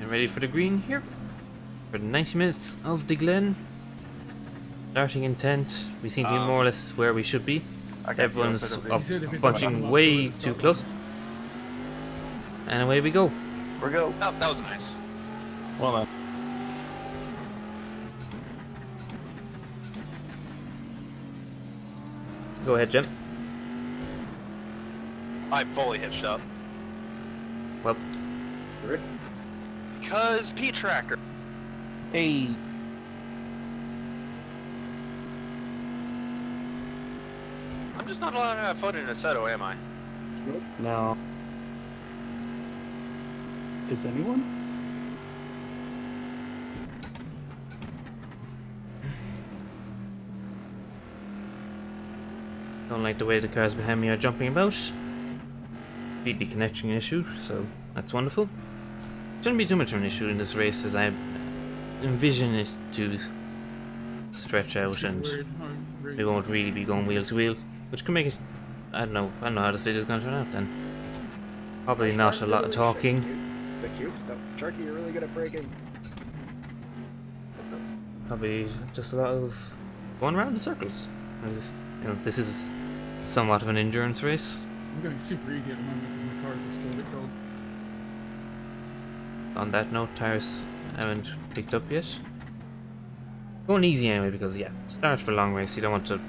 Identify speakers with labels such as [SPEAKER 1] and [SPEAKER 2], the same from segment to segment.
[SPEAKER 1] Getting ready for the green here. For the 90 minutes of the Glen. Starting intent. We seem to be more or less where we should be. Everyone's bunching way too close. And away we go.
[SPEAKER 2] We're go.
[SPEAKER 3] Oh, that was nice.
[SPEAKER 2] Well done.
[SPEAKER 1] Go ahead, Jim.
[SPEAKER 3] I fully hitched up.
[SPEAKER 1] Well,
[SPEAKER 3] Because P-Tracker.
[SPEAKER 2] Hey.
[SPEAKER 3] I'm just not allowed to have fun in Assetto, am I?
[SPEAKER 2] No. Is anyone?
[SPEAKER 1] don't like the way the cars behind me are jumping about. Completely connection issue, so that's wonderful. Shouldn't be too much of an issue in this race as I envision it to stretch out and we won't really be going wheel to wheel, which could make it, I don't know how this video is going to turn out then. Probably not a lot of talking.
[SPEAKER 4] The cubes, no. Sharky, you're really good at braking.
[SPEAKER 1] Probably just a lot of going around in circles. As this is somewhat of an endurance race.
[SPEAKER 5] I'm going super easy at the moment because my cars are still a bit cold.
[SPEAKER 1] On that note, tires haven't picked up yet. Going easy anyway because, yeah, start for a long race. You don't want to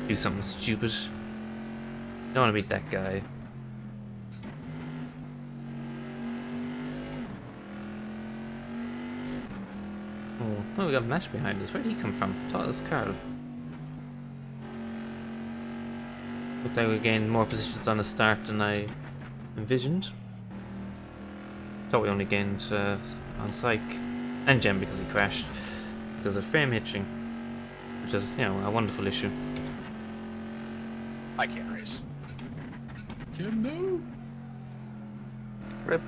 [SPEAKER 1] do something stupid. You don't want to beat that guy. Oh, we got Nash behind us. Where did he come from? I thought it was Carl. Looks like we gained more positions on the start than I envisioned. Thought we only gained on Psych and Jem because he crashed because of frame hitching, which is, you know, a wonderful issue.
[SPEAKER 3] I can't race.
[SPEAKER 5] Jim, no!
[SPEAKER 2] Rip.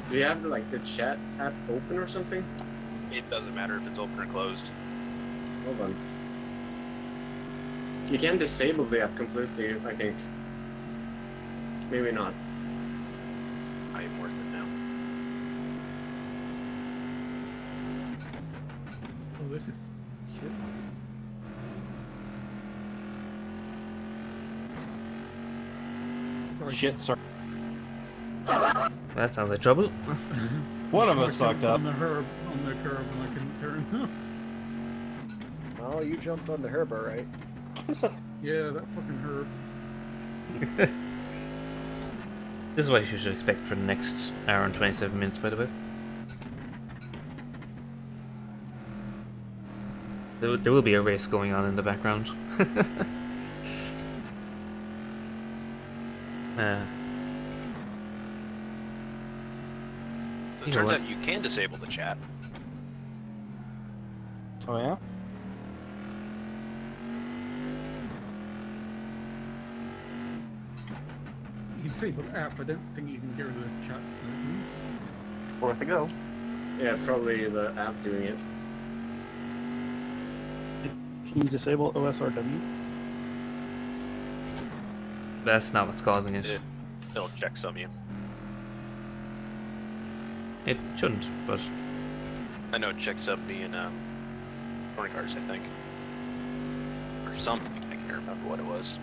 [SPEAKER 4] Do you have the chat app open or something?
[SPEAKER 3] It doesn't matter if it's open or closed.
[SPEAKER 4] Hold on. You can disable the app completely, I think. Maybe not.
[SPEAKER 3] I am worth it now.
[SPEAKER 5] Oh, this is shit. Sorry.
[SPEAKER 2] Shit, sorry.
[SPEAKER 1] That sounds like trouble.
[SPEAKER 2] One of us
[SPEAKER 5] I jumped
[SPEAKER 2] fucked up.
[SPEAKER 5] on the curb and I couldn't turn.
[SPEAKER 4] Oh, you jumped on the herb, alright.
[SPEAKER 5] Yeah, that fucking herb.
[SPEAKER 1] This is what you should expect for the next hour and 27 minutes, by the way. There will be a race going on in the background.
[SPEAKER 3] So
[SPEAKER 1] You
[SPEAKER 3] it
[SPEAKER 1] know
[SPEAKER 3] turns
[SPEAKER 1] what?
[SPEAKER 3] out you can disable the chat.
[SPEAKER 2] Oh yeah?
[SPEAKER 5] You can save the app, I don't think you can get rid of the chat.
[SPEAKER 2] Worth a go.
[SPEAKER 4] Yeah, probably the app doing it.
[SPEAKER 2] Can you disable OSRW?
[SPEAKER 1] That's not what's causing it.
[SPEAKER 3] It'll check some you.
[SPEAKER 1] It shouldn't, but
[SPEAKER 3] I know it checks up me in touring cars, I think. Or something. I can't remember what it was.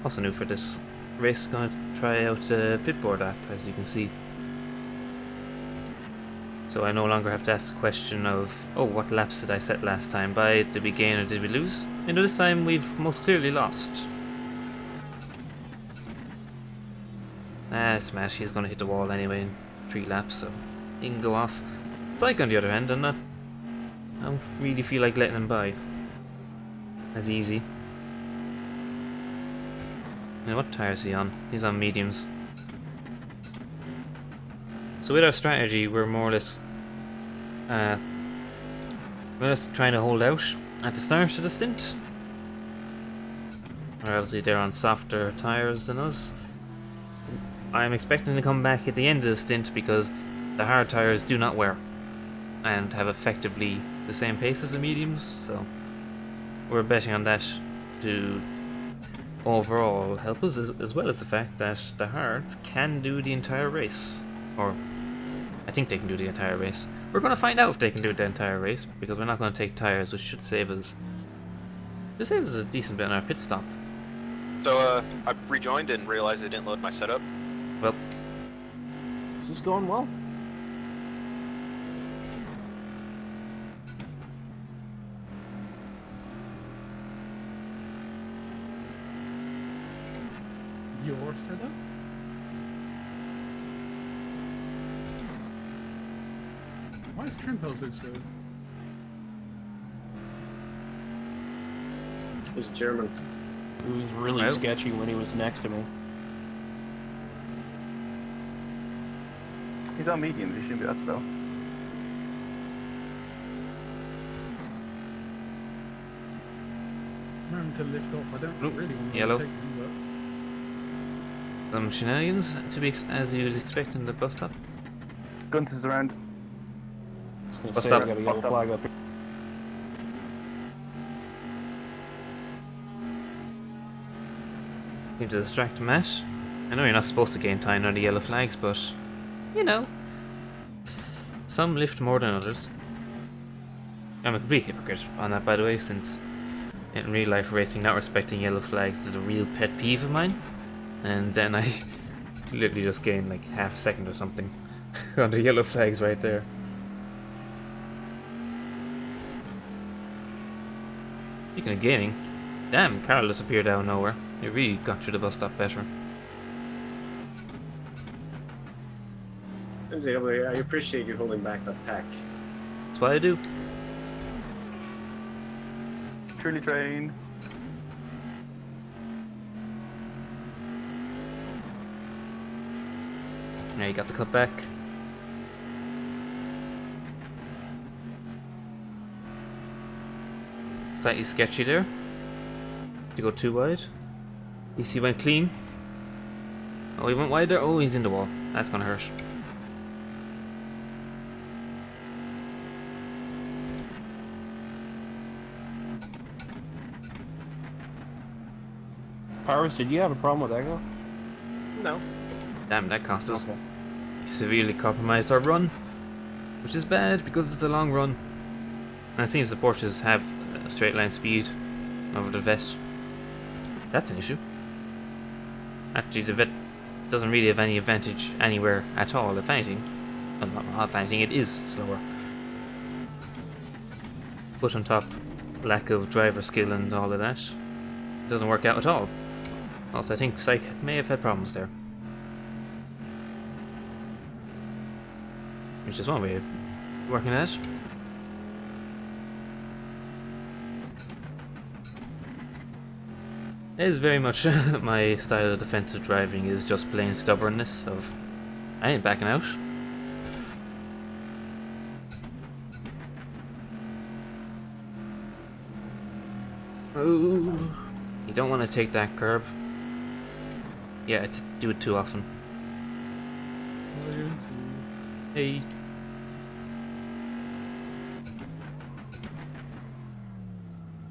[SPEAKER 1] also new for this race. Gonna try out the pitboard app, as you can see. So I no longer have to ask the question of, oh, what laps did I set last time by? Did we gain or did we lose? You know, this time we've most clearly lost. Ah, Smash, he's gonna hit the wall anyway in 3 laps, so he can go off. Psych, on the other hand, I don't really feel like letting him by. As easy. And what tire is he on? He's on mediums. So with our strategy, we're more or less trying to hold out at the start of the stint. Or obviously they're on softer tires than us. I'm expecting to come back at the end of the stint because the hard tires do not wear and have effectively the same pace as the mediums, so we're betting on that to overall help us, as well as the fact that the hards can do the entire race, or I think they can do the entire race. We're going to find out if they can do the entire race, because we're not going to take tires, which should save us a decent bit on our pit stop.
[SPEAKER 3] So, I rejoined and realized I didn't load my setup.
[SPEAKER 1] Well,
[SPEAKER 2] This is going well.
[SPEAKER 5] Your setup? Why is Trimpo so slow?
[SPEAKER 4] He's German.
[SPEAKER 2] It was really
[SPEAKER 1] Oh.
[SPEAKER 2] sketchy when he was next to me.
[SPEAKER 6] He's on medium, he shouldn't be that slow.
[SPEAKER 5] Remember to lift off. I don't
[SPEAKER 1] Oop,
[SPEAKER 5] really want to
[SPEAKER 1] yellow.
[SPEAKER 5] take them,
[SPEAKER 1] some shenanigans to be as you'd expect in the bus stop.
[SPEAKER 6] Guns is around.
[SPEAKER 2] I was gonna
[SPEAKER 1] Bust
[SPEAKER 2] say,
[SPEAKER 1] up.
[SPEAKER 2] I got a yellow
[SPEAKER 6] Bust up.
[SPEAKER 2] flag up here.
[SPEAKER 1] Need to distract Matt. I know you're not supposed to gain time on the yellow flags, but you know, some lift more than others. I'm a complete hypocrite on that, by the way, since in real life racing, not respecting yellow flags is a real pet peeve of mine. And then I literally just gained like half a second or something on the yellow flags right there. Speaking of gaining, damn, Carl disappeared out of nowhere. He really got through the bus stop better.
[SPEAKER 4] I appreciate you holding back that pack.
[SPEAKER 1] That's what I do.
[SPEAKER 6] Truly train.
[SPEAKER 1] Now you got the cut back. Slightly sketchy there. To go too wide. At least he went clean. Oh, he went wide there. Oh, he's in the wall. That's gonna hurt.
[SPEAKER 2] Powers, did you have a problem with Echo?
[SPEAKER 3] No.
[SPEAKER 1] Damn, that cost us.
[SPEAKER 2] Okay.
[SPEAKER 1] Severely compromised our run, which is bad because it's a long run. And it seems the Porsches have a straight line speed over the Vet. That's an issue. Actually, the Vet doesn't really have any advantage anywhere at all, if anything. Well, not if anything, it is slower. Put on top, lack of driver skill and all of that, it doesn't work out at all. Also, I think Psych may have had problems there. Which is one way of working at. It is very much my style of defensive driving, is just plain stubbornness of I ain't backing out. Ooh, you don't want to take that curb. Yeah, do it too often. Hey.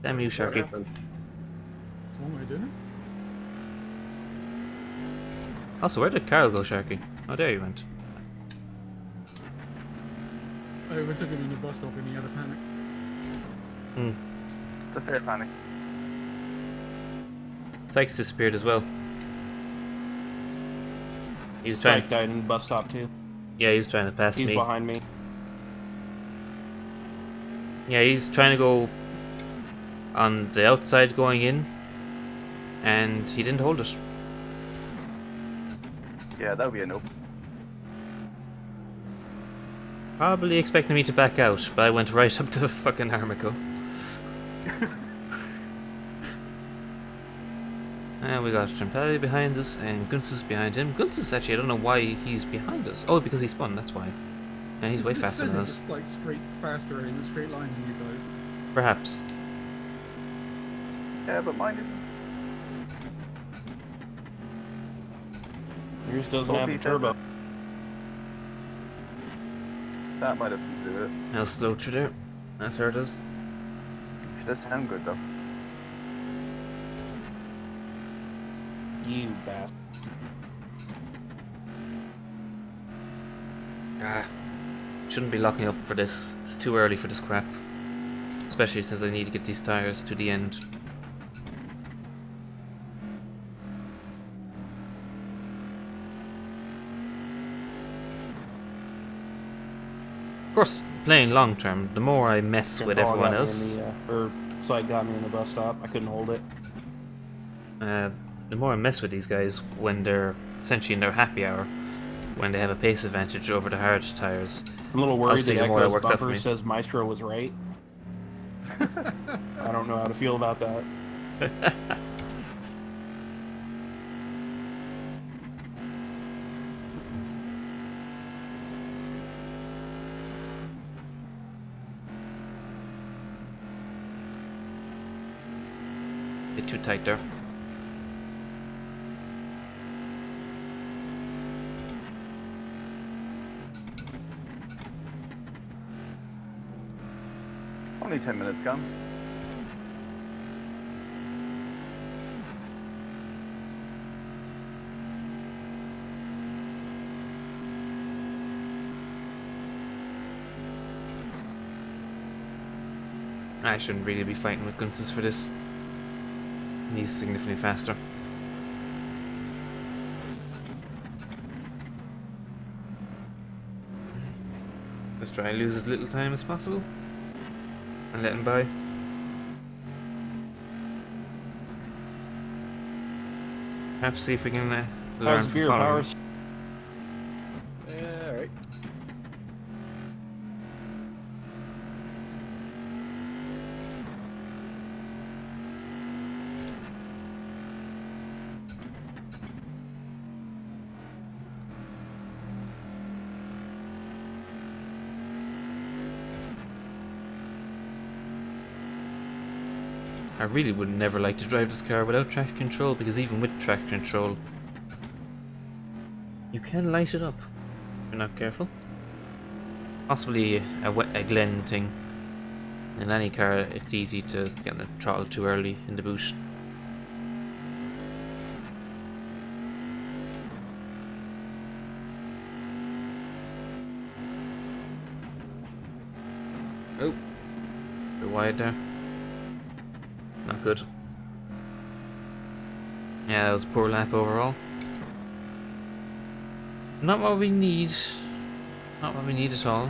[SPEAKER 1] Damn you,
[SPEAKER 4] What
[SPEAKER 1] Sharky.
[SPEAKER 4] happened?
[SPEAKER 5] That's one way of doing it.
[SPEAKER 1] Also, where did Carl go, Sharky? Oh, there you went.
[SPEAKER 5] I overtook him in the bus stop and he had a panic.
[SPEAKER 1] Hmm.
[SPEAKER 6] It's a fair panic.
[SPEAKER 1] Sykes disappeared as well. He was trying.
[SPEAKER 2] Psych died in the bus stop too.
[SPEAKER 1] Yeah, he was trying to pass
[SPEAKER 2] He's
[SPEAKER 1] me.
[SPEAKER 2] behind me.
[SPEAKER 1] Yeah, he's trying to go on the outside going in, and he didn't hold it.
[SPEAKER 6] Yeah, that would be a nope.
[SPEAKER 1] Probably expecting me to back out, but I went right up to the fucking Armico. And we got Trimpelli behind us, and Guntz's behind him. Guntz's actually, I don't know why he's behind us. Oh, because he spun, that's why. And he's way
[SPEAKER 5] This
[SPEAKER 1] faster
[SPEAKER 5] says
[SPEAKER 1] than
[SPEAKER 5] it's
[SPEAKER 1] us.
[SPEAKER 5] just, like faster in a straight line than you guys.
[SPEAKER 1] Perhaps.
[SPEAKER 6] Yeah, but mine is.
[SPEAKER 2] Yours doesn't have a turbo.
[SPEAKER 6] That might have something to do with it.
[SPEAKER 1] I'll slow through there. That's how it is.
[SPEAKER 6] She does sound good though.
[SPEAKER 2] You bastard.
[SPEAKER 1] Ah, shouldn't be locking up for this. It's too early for this crap. Especially since I need to get these tires to the end. Of course, playing long term, the more I mess with
[SPEAKER 2] Paul
[SPEAKER 1] everyone
[SPEAKER 2] got me
[SPEAKER 1] else,
[SPEAKER 2] in the, or Sight got me in the bus stop. I couldn't hold it.
[SPEAKER 1] the more I mess with these guys when they're essentially in their happy hour, when they have a pace advantage over the hard tires.
[SPEAKER 2] I'm a little worried
[SPEAKER 1] Obviously,
[SPEAKER 2] that
[SPEAKER 1] the more that
[SPEAKER 2] Echo's
[SPEAKER 1] works out for
[SPEAKER 2] bumper
[SPEAKER 1] me.
[SPEAKER 2] says Maestro was right. I don't know how to feel about that.
[SPEAKER 1] Bit too tight there.
[SPEAKER 6] Only 10 minutes gone.
[SPEAKER 1] I shouldn't really be fighting with Gunses for this. He's significantly faster. Let's try and lose as little time as possible and let him by. Perhaps see if we can learn
[SPEAKER 2] How's
[SPEAKER 1] from
[SPEAKER 2] beer
[SPEAKER 1] following him.
[SPEAKER 2] powers?
[SPEAKER 4] Yeah, alright.
[SPEAKER 1] I really would never like to drive this car without traction control, because even with traction control, you can light it up if you're not careful. Possibly a Glen thing. In any car, it's easy to get the throttle too early in the boot. Oh, bit wide there. Not good. Yeah, that was a poor lap overall. Not what we need. Not what we need at all.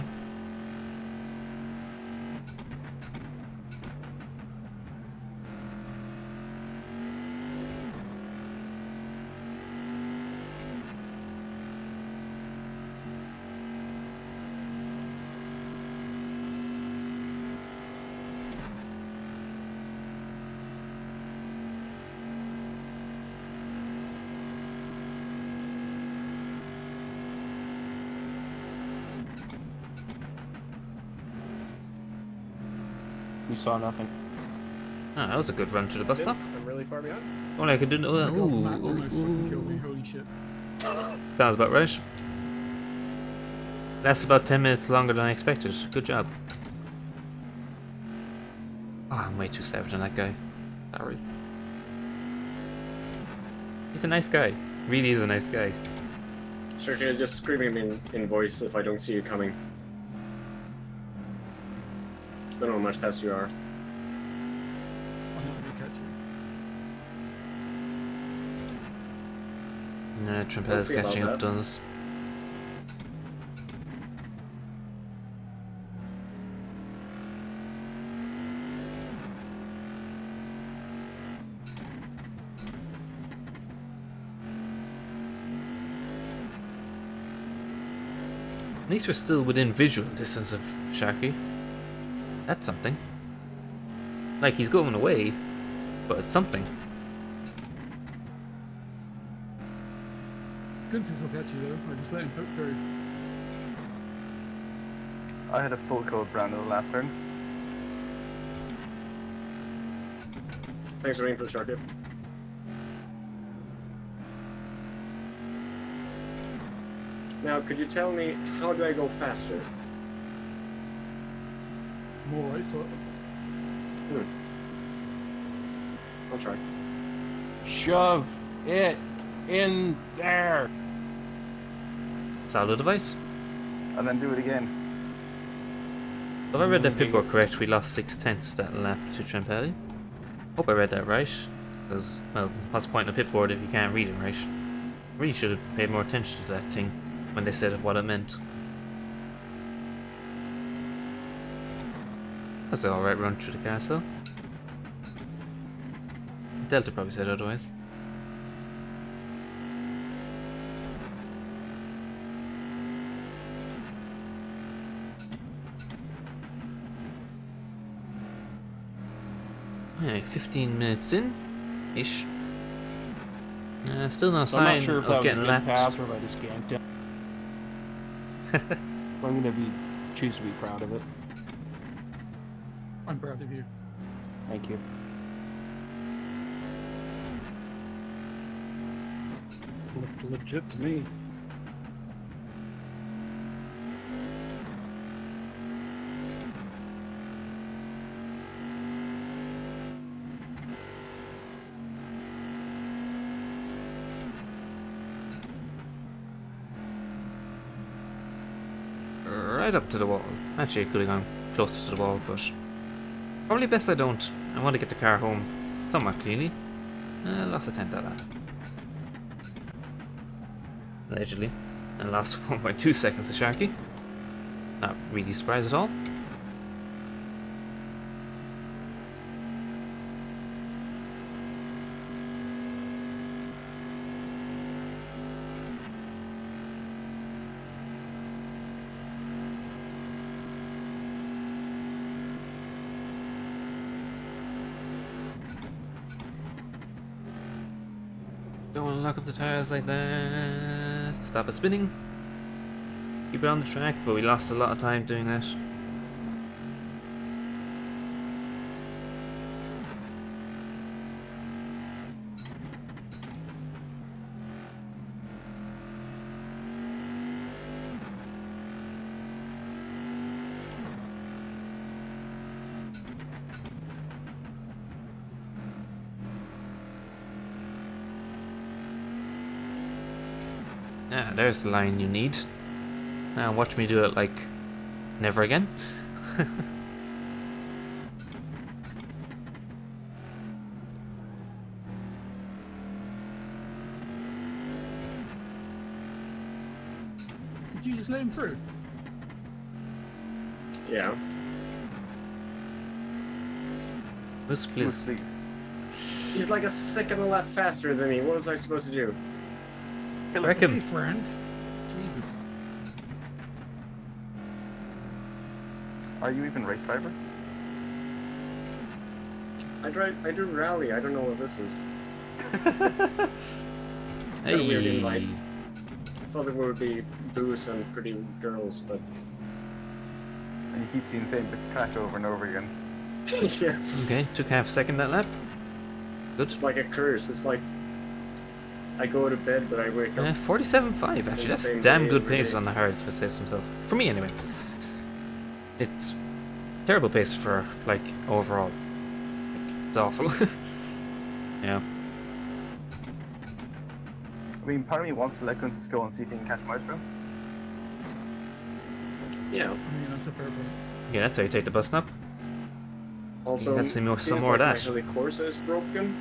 [SPEAKER 2] We saw nothing.
[SPEAKER 1] Ah, that was a good run to the bus stop.
[SPEAKER 4] I'm really far behind.
[SPEAKER 1] Only I could do.
[SPEAKER 5] Oh my God, Matt
[SPEAKER 1] Ooh,
[SPEAKER 5] almost fucking killed me.
[SPEAKER 1] ooh.
[SPEAKER 5] Holy shit.
[SPEAKER 1] Sounds about right. That's about 10 minutes longer than I expected. Good job. Oh, I'm way too savage on that guy. Sorry. He's a nice guy. Really is a nice guy.
[SPEAKER 4] Sure, can you just scream him in voice if I don't see you coming? Don't know how much faster you are.
[SPEAKER 5] I'm not gonna catch you.
[SPEAKER 1] Nah, Trump
[SPEAKER 4] We'll
[SPEAKER 1] is
[SPEAKER 4] see about
[SPEAKER 1] catching up
[SPEAKER 4] that.
[SPEAKER 1] to us. At least we're still within visual distance of Sharky. That's something. Like, he's going away, but it's something.
[SPEAKER 5] Gunsis will catch you though. I just let him poke through.
[SPEAKER 6] I had a full code brand in the last turn.
[SPEAKER 4] Thanks for info, Sharky. Now, could you tell me, how do I go faster?
[SPEAKER 5] more, right? So
[SPEAKER 4] I'll try.
[SPEAKER 2] Shove it in there.
[SPEAKER 1] Solid advice.
[SPEAKER 6] And then do it again.
[SPEAKER 1] If I read that paperwork correct, we lost 6/10 that lap to Trempelli. Hope I read that right. Because, well, what's the point of a pit board if you can't read it right? Really should have paid more attention to that thing when they said what it meant. That's an alright run through the castle. Delta probably said otherwise. Alright, 15 minutes in ish. Still no
[SPEAKER 2] So I'm
[SPEAKER 1] sign
[SPEAKER 2] not sure if
[SPEAKER 1] of
[SPEAKER 2] that was a
[SPEAKER 1] getting
[SPEAKER 2] good
[SPEAKER 1] lapped.
[SPEAKER 2] pass or if I just ganked him. I'm gonna choose to be proud of it.
[SPEAKER 5] I'm proud of you.
[SPEAKER 2] Thank you.
[SPEAKER 5] Looked legit to me.
[SPEAKER 1] Right up to the wall. Actually, it could have gone closer to the wall, but probably best I don't. I want to get the car home somewhat cleanly. Lost a 10th of that. Allegedly. And lost 1.2 seconds to Sharky. Not really surprised at all. Don't want to lock up the tires like that. Stop it spinning. Keep it on the track, but we lost a lot of time doing that. Ah, there's the line you need. Now watch me do it like never again.
[SPEAKER 5] Did you just let him through?
[SPEAKER 4] Yeah.
[SPEAKER 1] Boost, please.
[SPEAKER 6] Please.
[SPEAKER 4] He's like a second a lap faster than me. What was I supposed to do?
[SPEAKER 1] Wreck
[SPEAKER 5] Hey,
[SPEAKER 1] him.
[SPEAKER 5] friends. Jesus.
[SPEAKER 6] Are you even race driver?
[SPEAKER 4] I do rally. I don't know what this is. Got a weird invite. I thought there would be booze and pretty girls, but
[SPEAKER 6] And you keep seeing the same bits of track over and over again.
[SPEAKER 4] yes.
[SPEAKER 1] Okay, took half a second that lap. Good.
[SPEAKER 4] It's like a curse. It's like I go to bed, but I wake up.
[SPEAKER 1] 47.5 actually.
[SPEAKER 4] the
[SPEAKER 1] That's
[SPEAKER 4] same
[SPEAKER 1] damn
[SPEAKER 4] day
[SPEAKER 1] good
[SPEAKER 4] every
[SPEAKER 1] pace
[SPEAKER 4] day.
[SPEAKER 1] on the hards, if it says himself. For me, anyway. It's terrible pace for like overall. Like, it's awful. Yeah.
[SPEAKER 6] I mean, part of me wants to let Kunsis go and see if he can catch Maestro.
[SPEAKER 4] Yeah.
[SPEAKER 5] I mean, that's a fair point.
[SPEAKER 1] Yeah, that's how you take the bus stop.
[SPEAKER 4] Also,
[SPEAKER 1] have some more-
[SPEAKER 4] it
[SPEAKER 1] some
[SPEAKER 4] seems
[SPEAKER 1] more of
[SPEAKER 4] like
[SPEAKER 1] that.
[SPEAKER 4] my Assetto Corsa is broken,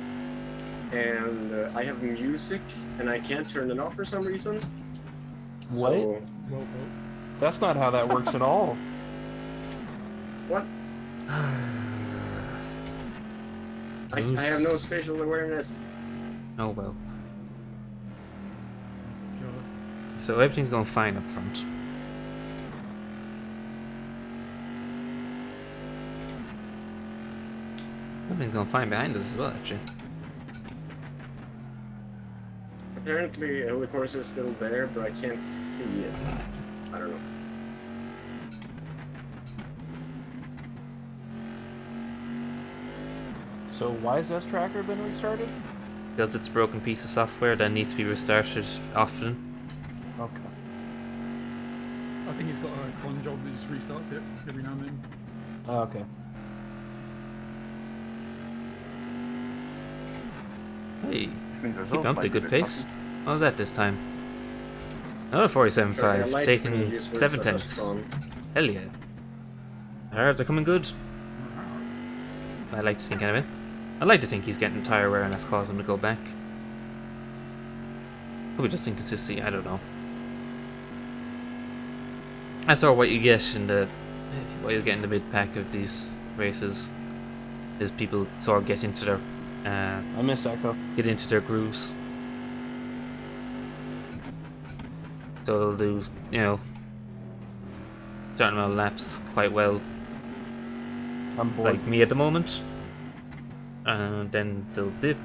[SPEAKER 4] and I have music, and I can't turn it off for some reason.
[SPEAKER 2] What?
[SPEAKER 4] So,
[SPEAKER 5] Well,
[SPEAKER 2] That's not how that works at all.
[SPEAKER 4] what? I have no spatial awareness.
[SPEAKER 1] Oh well.
[SPEAKER 5] God.
[SPEAKER 1] So everything's going fine up front. Everything's going fine behind us as well, actually.
[SPEAKER 4] Apparently, Assetto Corsa is still there, but I can't see it. I don't know.
[SPEAKER 2] So why has S-Tracker been restarted?
[SPEAKER 1] Because it's a broken piece of software that needs to be restarted often.
[SPEAKER 2] Okay.
[SPEAKER 5] I think he's got a con job that just restarts it every now and then.
[SPEAKER 2] Oh, okay.
[SPEAKER 1] Hey,
[SPEAKER 6] Which means
[SPEAKER 1] keep
[SPEAKER 6] results
[SPEAKER 1] up
[SPEAKER 6] might
[SPEAKER 1] the
[SPEAKER 6] be a
[SPEAKER 1] good
[SPEAKER 6] bit
[SPEAKER 1] pace.
[SPEAKER 6] fucky.
[SPEAKER 1] What was that this time? Another
[SPEAKER 4] Sorry, I
[SPEAKER 1] 47.5,
[SPEAKER 4] like when you
[SPEAKER 1] taking
[SPEAKER 4] use words
[SPEAKER 1] 7
[SPEAKER 4] such as
[SPEAKER 1] tenths.
[SPEAKER 4] strong.
[SPEAKER 1] Hell yeah. The hards are coming good. I like to think anyway. I like to think he's getting tire wear and that's causing him to go back. Could be just inconsistency, I don't know. That's sort of what you get in the mid pack of these races. Is people sort of get into their
[SPEAKER 2] I miss Echo.
[SPEAKER 1] grooves. So they'll do, you know, certain amount of laps quite well,
[SPEAKER 2] I'm bored.
[SPEAKER 1] like me at the moment. And then they'll dip,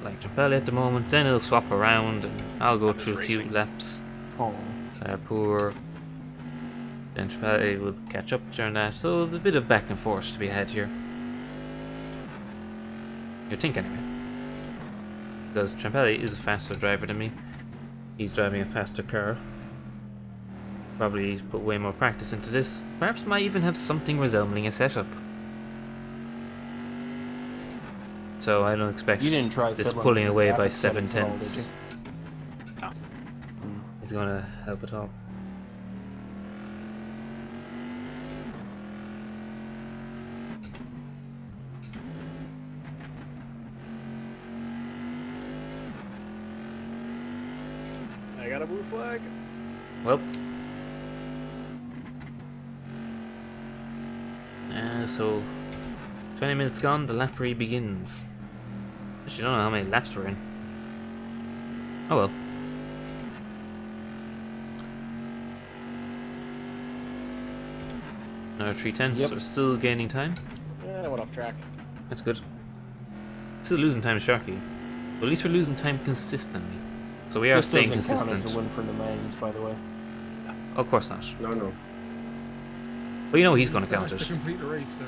[SPEAKER 1] like Trapelli at the moment. Then it'll swap around, and I'll go
[SPEAKER 3] I'm just
[SPEAKER 1] through a few
[SPEAKER 3] racing.
[SPEAKER 1] laps.
[SPEAKER 2] Oh.
[SPEAKER 1] Poor. Then Trapelli will catch up during that. So there's a bit of back and forth to be had here. You'd think anyway. Because Trapelli is a faster driver than me. He's driving a faster car. Probably put way more practice into this. Perhaps might even have something resembling a setup. So I don't expect
[SPEAKER 2] You didn't try
[SPEAKER 1] this
[SPEAKER 2] fiddling
[SPEAKER 1] pulling
[SPEAKER 2] with
[SPEAKER 1] away
[SPEAKER 2] the
[SPEAKER 1] by
[SPEAKER 2] graphics
[SPEAKER 1] 7
[SPEAKER 2] settings at all, did
[SPEAKER 1] tenths
[SPEAKER 3] No.
[SPEAKER 1] is going to help at all.
[SPEAKER 7] I got a blue flag.
[SPEAKER 1] Well. So 20 minutes gone, the lap begins. Actually, I don't know how many laps we're in. Oh well. Another 3 tenths,
[SPEAKER 2] Yep.
[SPEAKER 1] so we're still gaining time.
[SPEAKER 7] Yeah, I went off track.
[SPEAKER 1] That's good. Still losing time to Sharky. But at least we're losing time consistently. So we are
[SPEAKER 2] This
[SPEAKER 1] staying
[SPEAKER 2] doesn't count
[SPEAKER 1] consistent.
[SPEAKER 2] as a win for the Magnus, by the way.
[SPEAKER 1] Of course not.
[SPEAKER 4] No, no.
[SPEAKER 1] But you know he's going to
[SPEAKER 5] So
[SPEAKER 1] count
[SPEAKER 5] that's
[SPEAKER 1] it.
[SPEAKER 5] to complete the race,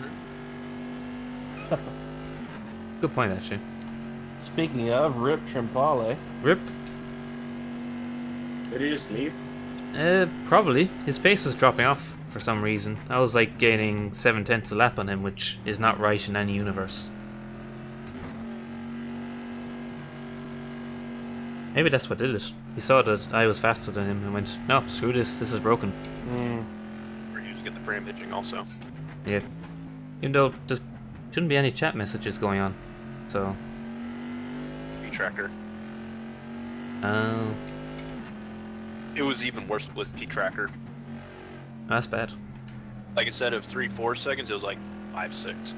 [SPEAKER 5] so
[SPEAKER 1] Good point, actually.
[SPEAKER 2] Speaking of, Rip Trimpale.
[SPEAKER 1] Rip?
[SPEAKER 4] Did he just leave?
[SPEAKER 1] Probably. His pace was dropping off for some reason. I was like gaining 7 tenths a lap on him, which is not right in any universe. Maybe that's what did it. He saw that I was faster than him and went, no, screw this is broken.
[SPEAKER 3] Or you just get the frame hitching also.
[SPEAKER 1] Yeah. Even though there shouldn't be any chat messages going on. So,
[SPEAKER 3] P-Tracker.
[SPEAKER 1] oh,
[SPEAKER 3] It was even worse with P-Tracker.
[SPEAKER 1] that's bad.
[SPEAKER 3] Like instead of 3-4 seconds, it was like 5-6.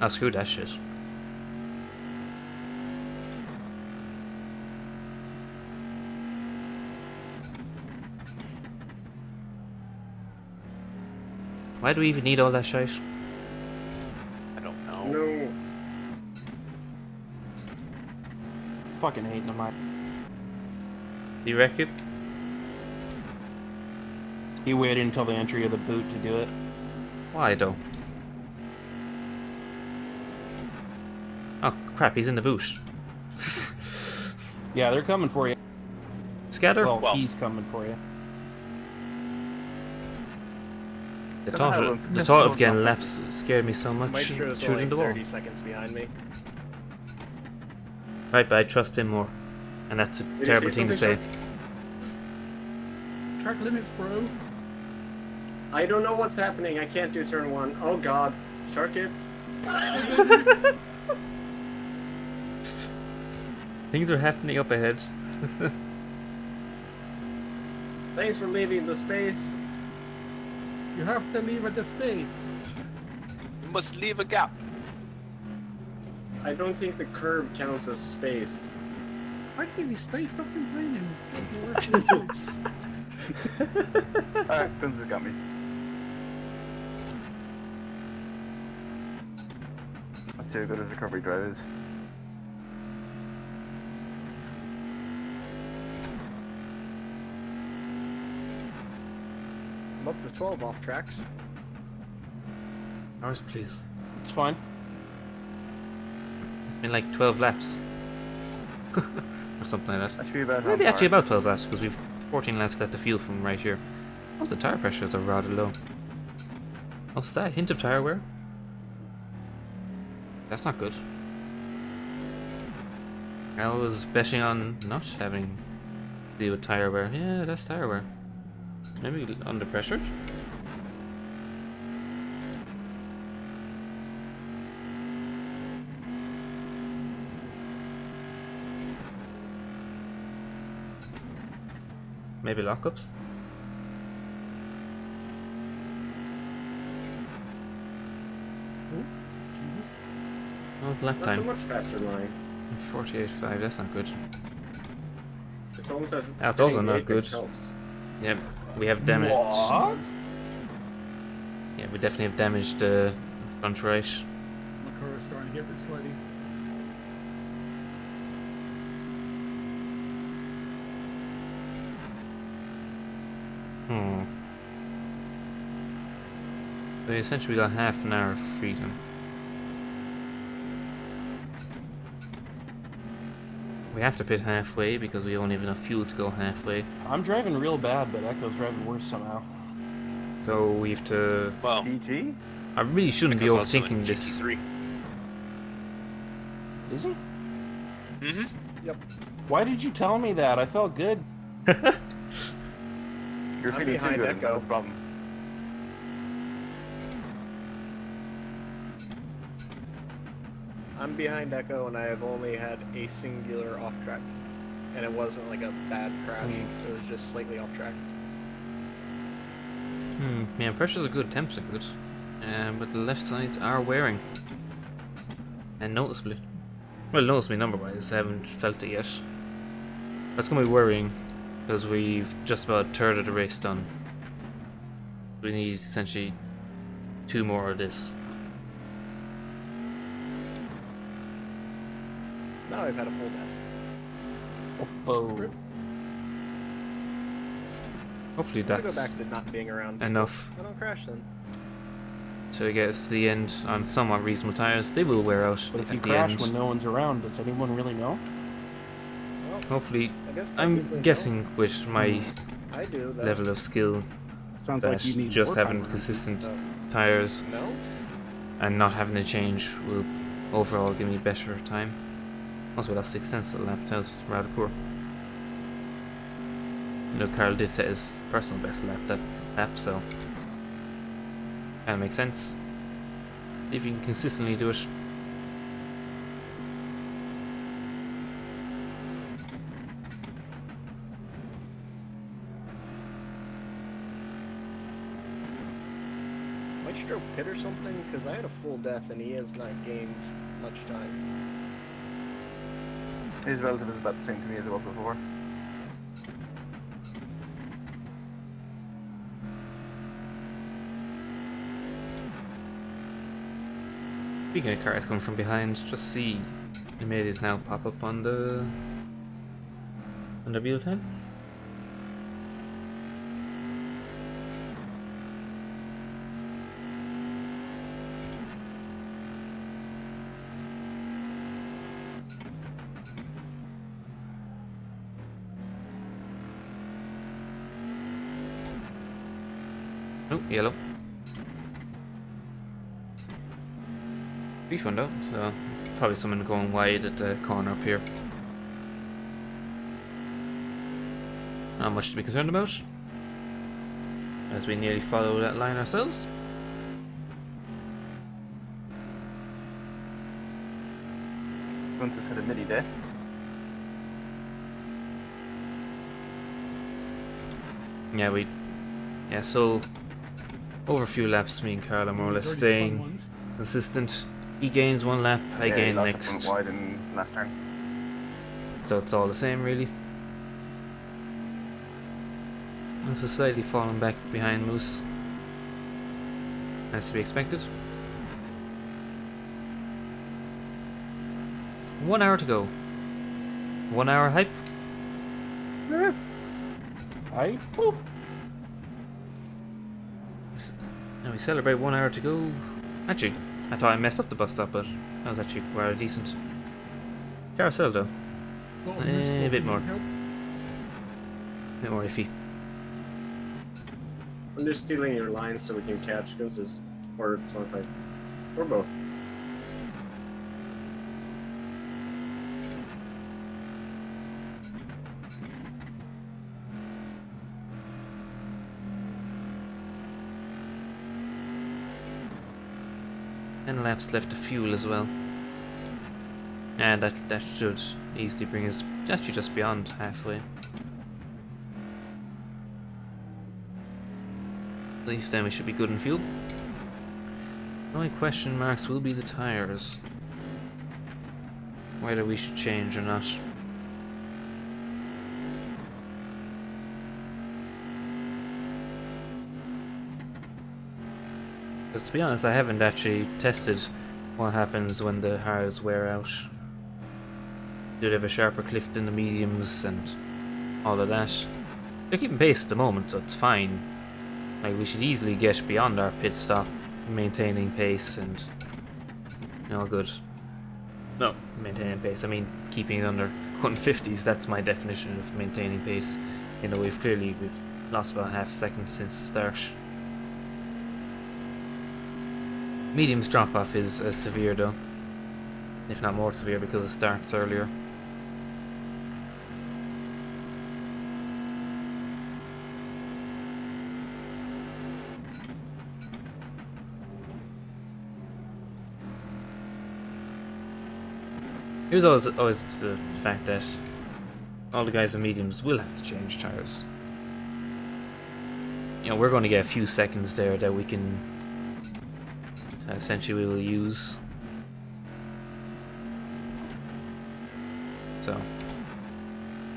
[SPEAKER 1] I'll screw that shit. Why do we even need all that shit?
[SPEAKER 3] I don't know.
[SPEAKER 4] No.
[SPEAKER 2] Fucking hating him.
[SPEAKER 1] Do you reckon?
[SPEAKER 2] He waited until the entry of the boot to do it.
[SPEAKER 1] Why though? Oh crap, he's in the boot.
[SPEAKER 2] Yeah, they're coming for you.
[SPEAKER 1] Scatter?
[SPEAKER 2] Well,
[SPEAKER 3] Well.
[SPEAKER 2] he's coming for you.
[SPEAKER 1] The
[SPEAKER 6] Don't
[SPEAKER 1] thought
[SPEAKER 6] have
[SPEAKER 1] of,
[SPEAKER 6] him.
[SPEAKER 1] the
[SPEAKER 6] Just
[SPEAKER 1] thought
[SPEAKER 6] hold
[SPEAKER 1] of getting
[SPEAKER 6] something.
[SPEAKER 1] laps scared me so much.
[SPEAKER 7] Maestro's
[SPEAKER 1] Shooting
[SPEAKER 7] only
[SPEAKER 1] the wall.
[SPEAKER 7] 30 seconds behind me.
[SPEAKER 1] Right, but I trust him more. And that's a
[SPEAKER 4] Did you
[SPEAKER 1] terrible
[SPEAKER 4] say
[SPEAKER 1] thing to say.
[SPEAKER 4] something,
[SPEAKER 5] track limits, bro.
[SPEAKER 4] I don't know what's happening. I can't do turn 1. Oh god. Sharky?
[SPEAKER 1] Things are happening up ahead.
[SPEAKER 4] Thanks for leaving the space.
[SPEAKER 5] You have to leave at the space.
[SPEAKER 3] You must leave a gap.
[SPEAKER 4] I don't think the curb counts as space.
[SPEAKER 5] I give you space, stop complaining.
[SPEAKER 6] Alright, Guns has got me. Let's see how good his recovery drive is.
[SPEAKER 7] I'm up to 12 off tracks.
[SPEAKER 1] Ours, please.
[SPEAKER 2] It's fine.
[SPEAKER 1] It's been like 12 laps. Or something like that.
[SPEAKER 6] That should be about
[SPEAKER 1] Maybe
[SPEAKER 6] on
[SPEAKER 1] actually
[SPEAKER 6] par.
[SPEAKER 1] about 12 laps, because we've 14 laps left to fuel from right here. Also, the tire pressures are rather low. What's that? Hint of tire wear? That's not good. I was betting on not having to deal with tire wear. Yeah, that's tire wear. Maybe under pressure? Maybe lockups? Oh, lap
[SPEAKER 4] That's a
[SPEAKER 1] time.
[SPEAKER 4] much faster line.
[SPEAKER 1] 48.5, that's not good.
[SPEAKER 4] It's almost as
[SPEAKER 1] That's also
[SPEAKER 4] getting
[SPEAKER 1] not
[SPEAKER 4] Apex
[SPEAKER 1] good.
[SPEAKER 4] helps.
[SPEAKER 1] Yep, we have damage.
[SPEAKER 2] What?
[SPEAKER 1] Yeah, we definitely have damaged the front right.
[SPEAKER 5] My car is starting to get a bit sweaty.
[SPEAKER 1] Hmm. So essentially we got half an hour of freedom. We have to pit halfway because we only have enough fuel to go halfway.
[SPEAKER 2] I'm driving real bad, but Echo's driving worse somehow.
[SPEAKER 1] So we have to...
[SPEAKER 3] Well,
[SPEAKER 6] PG?
[SPEAKER 1] I really shouldn't be
[SPEAKER 3] Echo's also in
[SPEAKER 1] overthinking this.
[SPEAKER 3] GT3.
[SPEAKER 2] Is he?
[SPEAKER 3] Mm-hmm.
[SPEAKER 2] Why did you tell me that? I felt good.
[SPEAKER 6] You're
[SPEAKER 7] I'm
[SPEAKER 6] feeling too
[SPEAKER 7] behind
[SPEAKER 6] good,
[SPEAKER 7] Echo.
[SPEAKER 6] that's the problem.
[SPEAKER 7] I'm behind Echo, and I have only had a singular off track, and it wasn't like a bad crash. It was just slightly off track.
[SPEAKER 1] Yeah, pressures are good, temps are good. But the left sides are wearing. And noticeably. Well, noticeably number-wise, I haven't felt it yet. That's going to be worrying, because we've just about a third of the race done. We need essentially 2 more of this.
[SPEAKER 7] Now I've had a full death.
[SPEAKER 2] Oh.
[SPEAKER 1] Hopefully
[SPEAKER 7] I'm gonna
[SPEAKER 1] that's
[SPEAKER 7] go back to not being around.
[SPEAKER 1] enough
[SPEAKER 7] I don't crash then.
[SPEAKER 1] to get us to the end on somewhat reasonable tires. They will wear out
[SPEAKER 2] But if you
[SPEAKER 1] at the
[SPEAKER 2] crash
[SPEAKER 1] end.
[SPEAKER 2] when no one's around, does anyone really know?
[SPEAKER 7] Well,
[SPEAKER 1] Hopefully,
[SPEAKER 7] I guess
[SPEAKER 1] I'm
[SPEAKER 7] technically no.
[SPEAKER 1] guessing with my
[SPEAKER 7] I do. Though.
[SPEAKER 1] level of skill
[SPEAKER 5] Sounds
[SPEAKER 1] that
[SPEAKER 5] like you need
[SPEAKER 1] just
[SPEAKER 5] more
[SPEAKER 1] having
[SPEAKER 5] time around.
[SPEAKER 1] consistent
[SPEAKER 7] Oh.
[SPEAKER 1] tires
[SPEAKER 7] No.
[SPEAKER 1] and not having to change will overall give me better time. Also, we lost 6 cents at the lap. That was rather poor. You know, Carl did set his personal best lap that lap, so kind of makes sense if you can consistently do it.
[SPEAKER 7] Maestro pit or something? Because I had a full death and he has not gained much time.
[SPEAKER 6] His relative is about the same to me as it was before.
[SPEAKER 1] Speaking of cars coming from behind, just see Amelia's now pop up on the wheel time. Oh, yellow. Be fun though, so probably someone going wide at the corner up here. Not much to be concerned about, as we nearly follow that line ourselves.
[SPEAKER 6] Gunther's had a mini day.
[SPEAKER 1] Yeah, so over a few laps, me and Carl are more or less
[SPEAKER 5] These are these fun
[SPEAKER 1] staying
[SPEAKER 5] ones.
[SPEAKER 1] consistent. He gains 1 lap, I
[SPEAKER 6] Yeah,
[SPEAKER 1] gain
[SPEAKER 6] lots of
[SPEAKER 1] next.
[SPEAKER 6] front wide in last turn.
[SPEAKER 1] So it's all the same, really. And so slightly falling back behind Moose, as to be expected. 1 hour to go. 1 hour hype.
[SPEAKER 2] I boop.
[SPEAKER 1] Now we celebrate 1 hour to go. Actually, I thought I messed up the bus stop, but that was actually rather decent. Carousel though,
[SPEAKER 5] Oh,
[SPEAKER 1] a bit more.
[SPEAKER 5] help.
[SPEAKER 1] bit more iffy.
[SPEAKER 4] I'm just stealing your lines so we can catch, because or 25, or both.
[SPEAKER 1] And laps left to fuel as well. And that should easily bring us actually just beyond halfway. At least then we should be good in fuel. The only question marks will be the tires. Whether we should change or not. Because to be honest, I haven't actually tested what happens when the hards wear out. Do they have a sharper cliff than the mediums and all of that? They're keeping pace at the moment, so it's fine. Like, we should easily get beyond our pit stop, maintaining pace and all good. No, maintaining pace. I mean, keeping it under 150s. That's my definition of maintaining pace. You know, we've lost about half a second since the start. Medium's drop off is as severe though, if not more severe because it starts earlier. Here's always the fact that all the guys in mediums will have to change tires. You know, we're going to get a few seconds there that we can essentially we will use. So,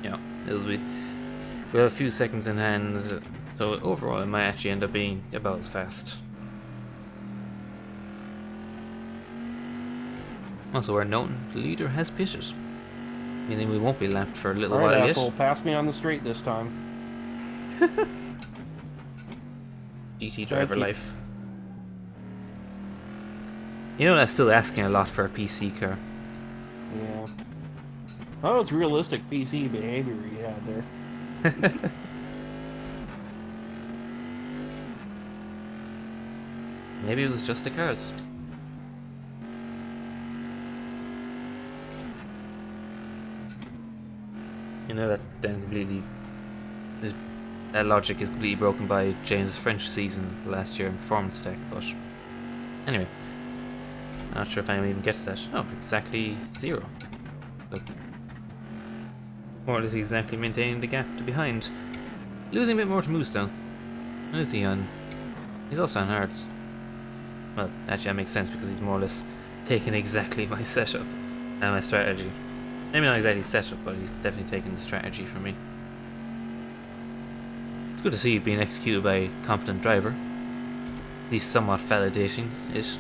[SPEAKER 1] yeah, we'll have a few seconds in hand. So overall, it might actually end up being about as fast. Also, we're noting the leader has pitted, meaning we won't be lapped for a little
[SPEAKER 2] All right,
[SPEAKER 1] while
[SPEAKER 2] asshole,
[SPEAKER 1] yet.
[SPEAKER 2] pass me on the straight this time.
[SPEAKER 1] GT driver
[SPEAKER 2] you.
[SPEAKER 1] life. You know, that's still asking a lot for a PC car.
[SPEAKER 2] Yeah. That was realistic PC behavior you had there.
[SPEAKER 1] Maybe it was just the cars. You know, that then completely that logic is completely broken by James' French season last year in Performance Tech, but anyway. I'm not sure if anyone even gets that. Oh, exactly 0. Look. More or less exactly maintaining the gap to behind. Losing a bit more to Moose though. What is he on? He's also on hards. Well, actually that makes sense because he's more or less taken exactly my setup and my strategy. Maybe not exactly setup, but he's definitely taken the strategy from me. It's good to see it being executed by a competent driver. At least somewhat validating it.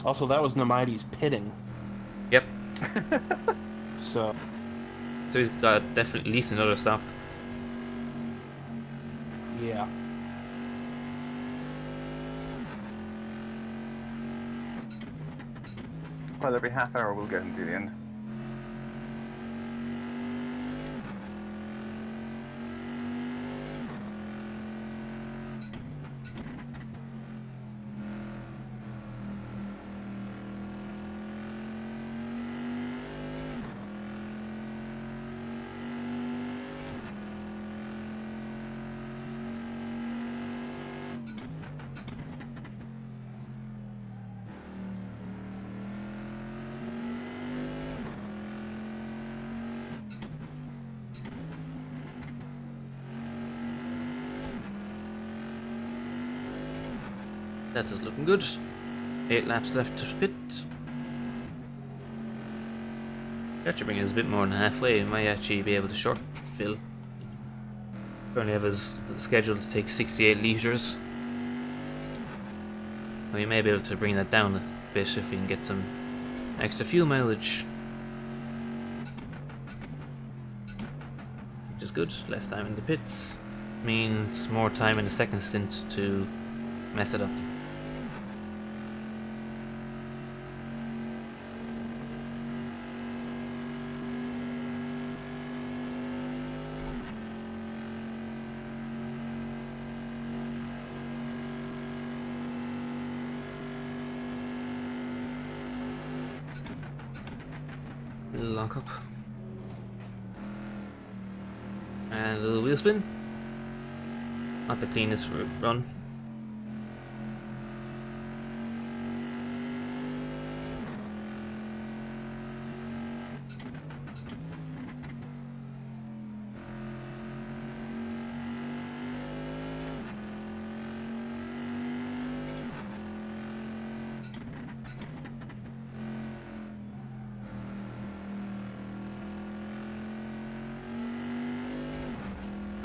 [SPEAKER 2] Also, that was Namides pitting.
[SPEAKER 1] Yep.
[SPEAKER 2] So
[SPEAKER 1] he's got definitely at least another stop.
[SPEAKER 2] yeah.
[SPEAKER 6] Well, every half hour we'll get into the end.
[SPEAKER 1] That is looking good. 8 laps left to pit. Actually bring us a bit more than halfway. We might actually be able to short fill. Currently have his scheduled to take 68 litres. We may be able to bring that down a bit if we can get some extra fuel mileage. Which is good. Less time in the pits means more time in the second stint to mess it up. Little lock up. And a little wheel spin. Not the cleanest run.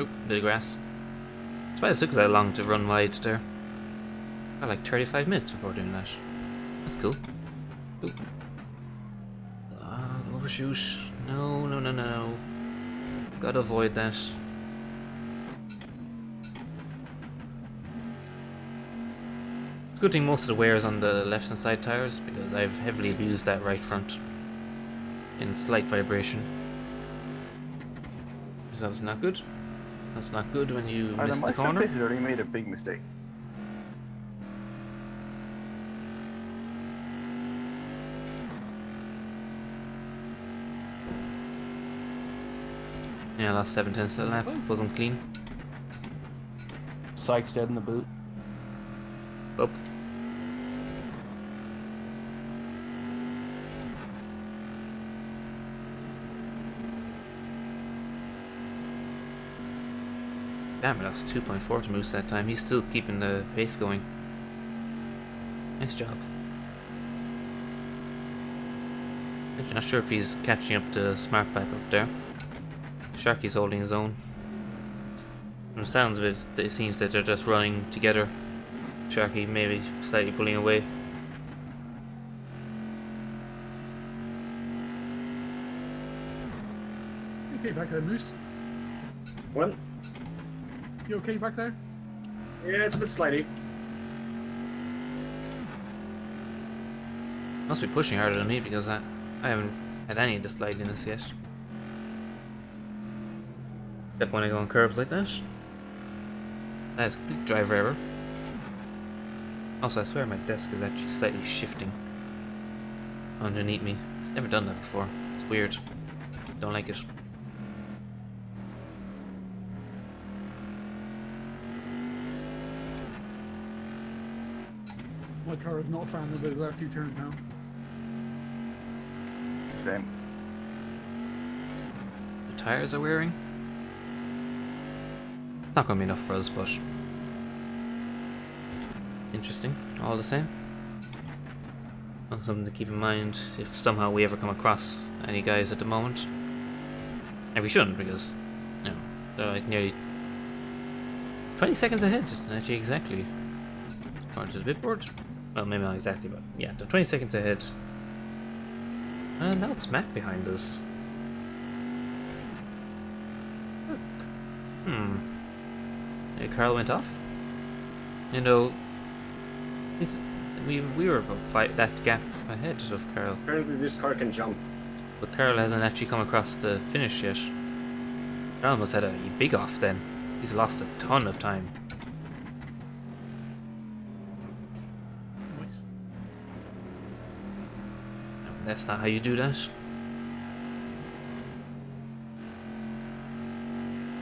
[SPEAKER 1] Oop, bit of grass. That's why it took that long to run wide there. Got like 35 minutes before doing that. That's cool. Oop. Overshoot. No, no, no, no. Gotta avoid that. It's a good thing most of the wear is on the left hand side tires because I've heavily abused that right front in slight vibration. Because that was not good. That's not good when you miss the corner.
[SPEAKER 6] Or he made a big mistake.
[SPEAKER 1] Yeah, last 7/10 of the lap wasn't clean.
[SPEAKER 2] Psych's dead in the boot.
[SPEAKER 1] Up. Damn, it lost 2.4 to Moose that time. He's still keeping the pace going. Nice job. I'm not sure if he's catching up to Smart Pipe up there. Sharky's holding his own. From the sounds of it, it seems that they're just running together. Sharky maybe slightly pulling away.
[SPEAKER 5] Okay, back there, Moose.
[SPEAKER 4] What?
[SPEAKER 5] You okay back there?
[SPEAKER 4] Yeah, it's a bit slidey.
[SPEAKER 1] Must be pushing harder than me because I haven't had any of the slidiness yet. Except when I go on curbs like that. That is complete driver error. Also, I swear my desk is actually slightly shifting underneath me. I've never done that before. It's weird. Don't like it.
[SPEAKER 5] My car is not a fan of the last two turns now.
[SPEAKER 6] Same.
[SPEAKER 1] The tires are wearing. It's not going to be enough for us, but interesting, all the same. That's something to keep in mind if somehow we ever come across any guys at the moment. And we shouldn't, because, you know, they're like nearly 20 seconds ahead, actually, exactly. According to the bitboard. Well, maybe not exactly, but yeah, they're 20 seconds ahead. And now it's Mac behind us. Look. Yeah, Carl went off. You know, we were about that gap ahead of Carl.
[SPEAKER 4] Apparently this car can jump.
[SPEAKER 1] But Carl hasn't actually come across the finish yet. Carl must have had a big off then. He's lost a ton of time.
[SPEAKER 5] Nice.
[SPEAKER 1] That's not how you do that.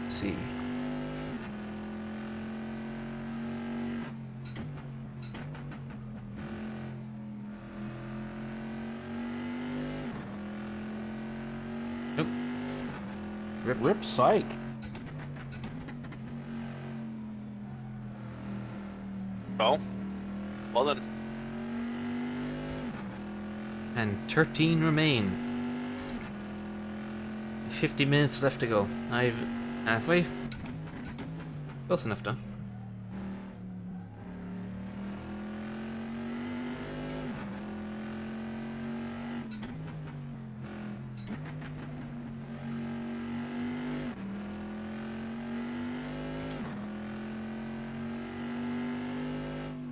[SPEAKER 1] Let's see. Nope.
[SPEAKER 2] Rip Psych.
[SPEAKER 3] Well then.
[SPEAKER 1] And 13 remain. 50 minutes left to go. I've halfway. Close enough though.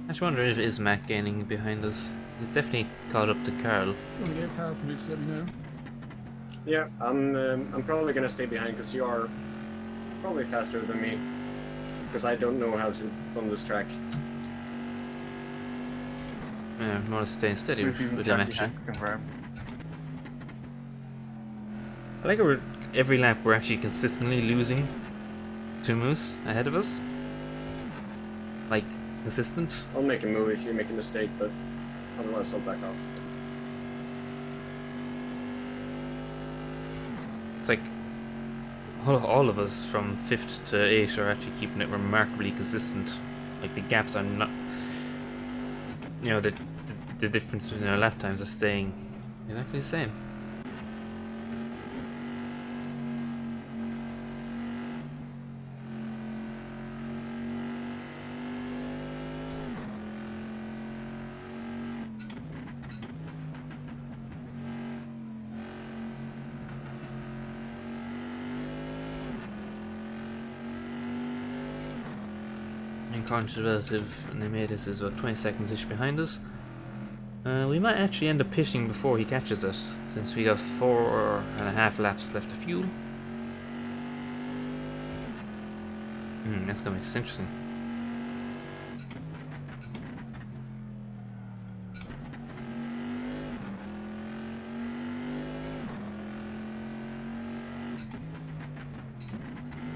[SPEAKER 1] I just wonder if it is Mac gaining behind us. It definitely caught up to Carl.
[SPEAKER 5] If you want to get past me, just let me know.
[SPEAKER 4] Yeah, I'm probably gonna stay behind because you are probably faster than me. Because I don't know how to run this track.
[SPEAKER 1] Yeah, I'm more staying steady with
[SPEAKER 6] We've
[SPEAKER 1] them
[SPEAKER 6] even
[SPEAKER 1] actually.
[SPEAKER 6] confirmed.
[SPEAKER 1] I like how every lap we're actually consistently losing 2 moose ahead of us. Like, consistent.
[SPEAKER 4] I'll make a move if you make a mistake, but otherwise I'll back off.
[SPEAKER 1] It's like all of us from 5th to 8th are actually keeping it remarkably consistent. Like the gaps are not, you know, the difference between our lap times are staying exactly the same. According to the relative, and they made us is about 20 seconds-ish behind us. We might actually end up pitting before he catches us, since we got 4.5 laps left of fuel. That's gonna make this interesting.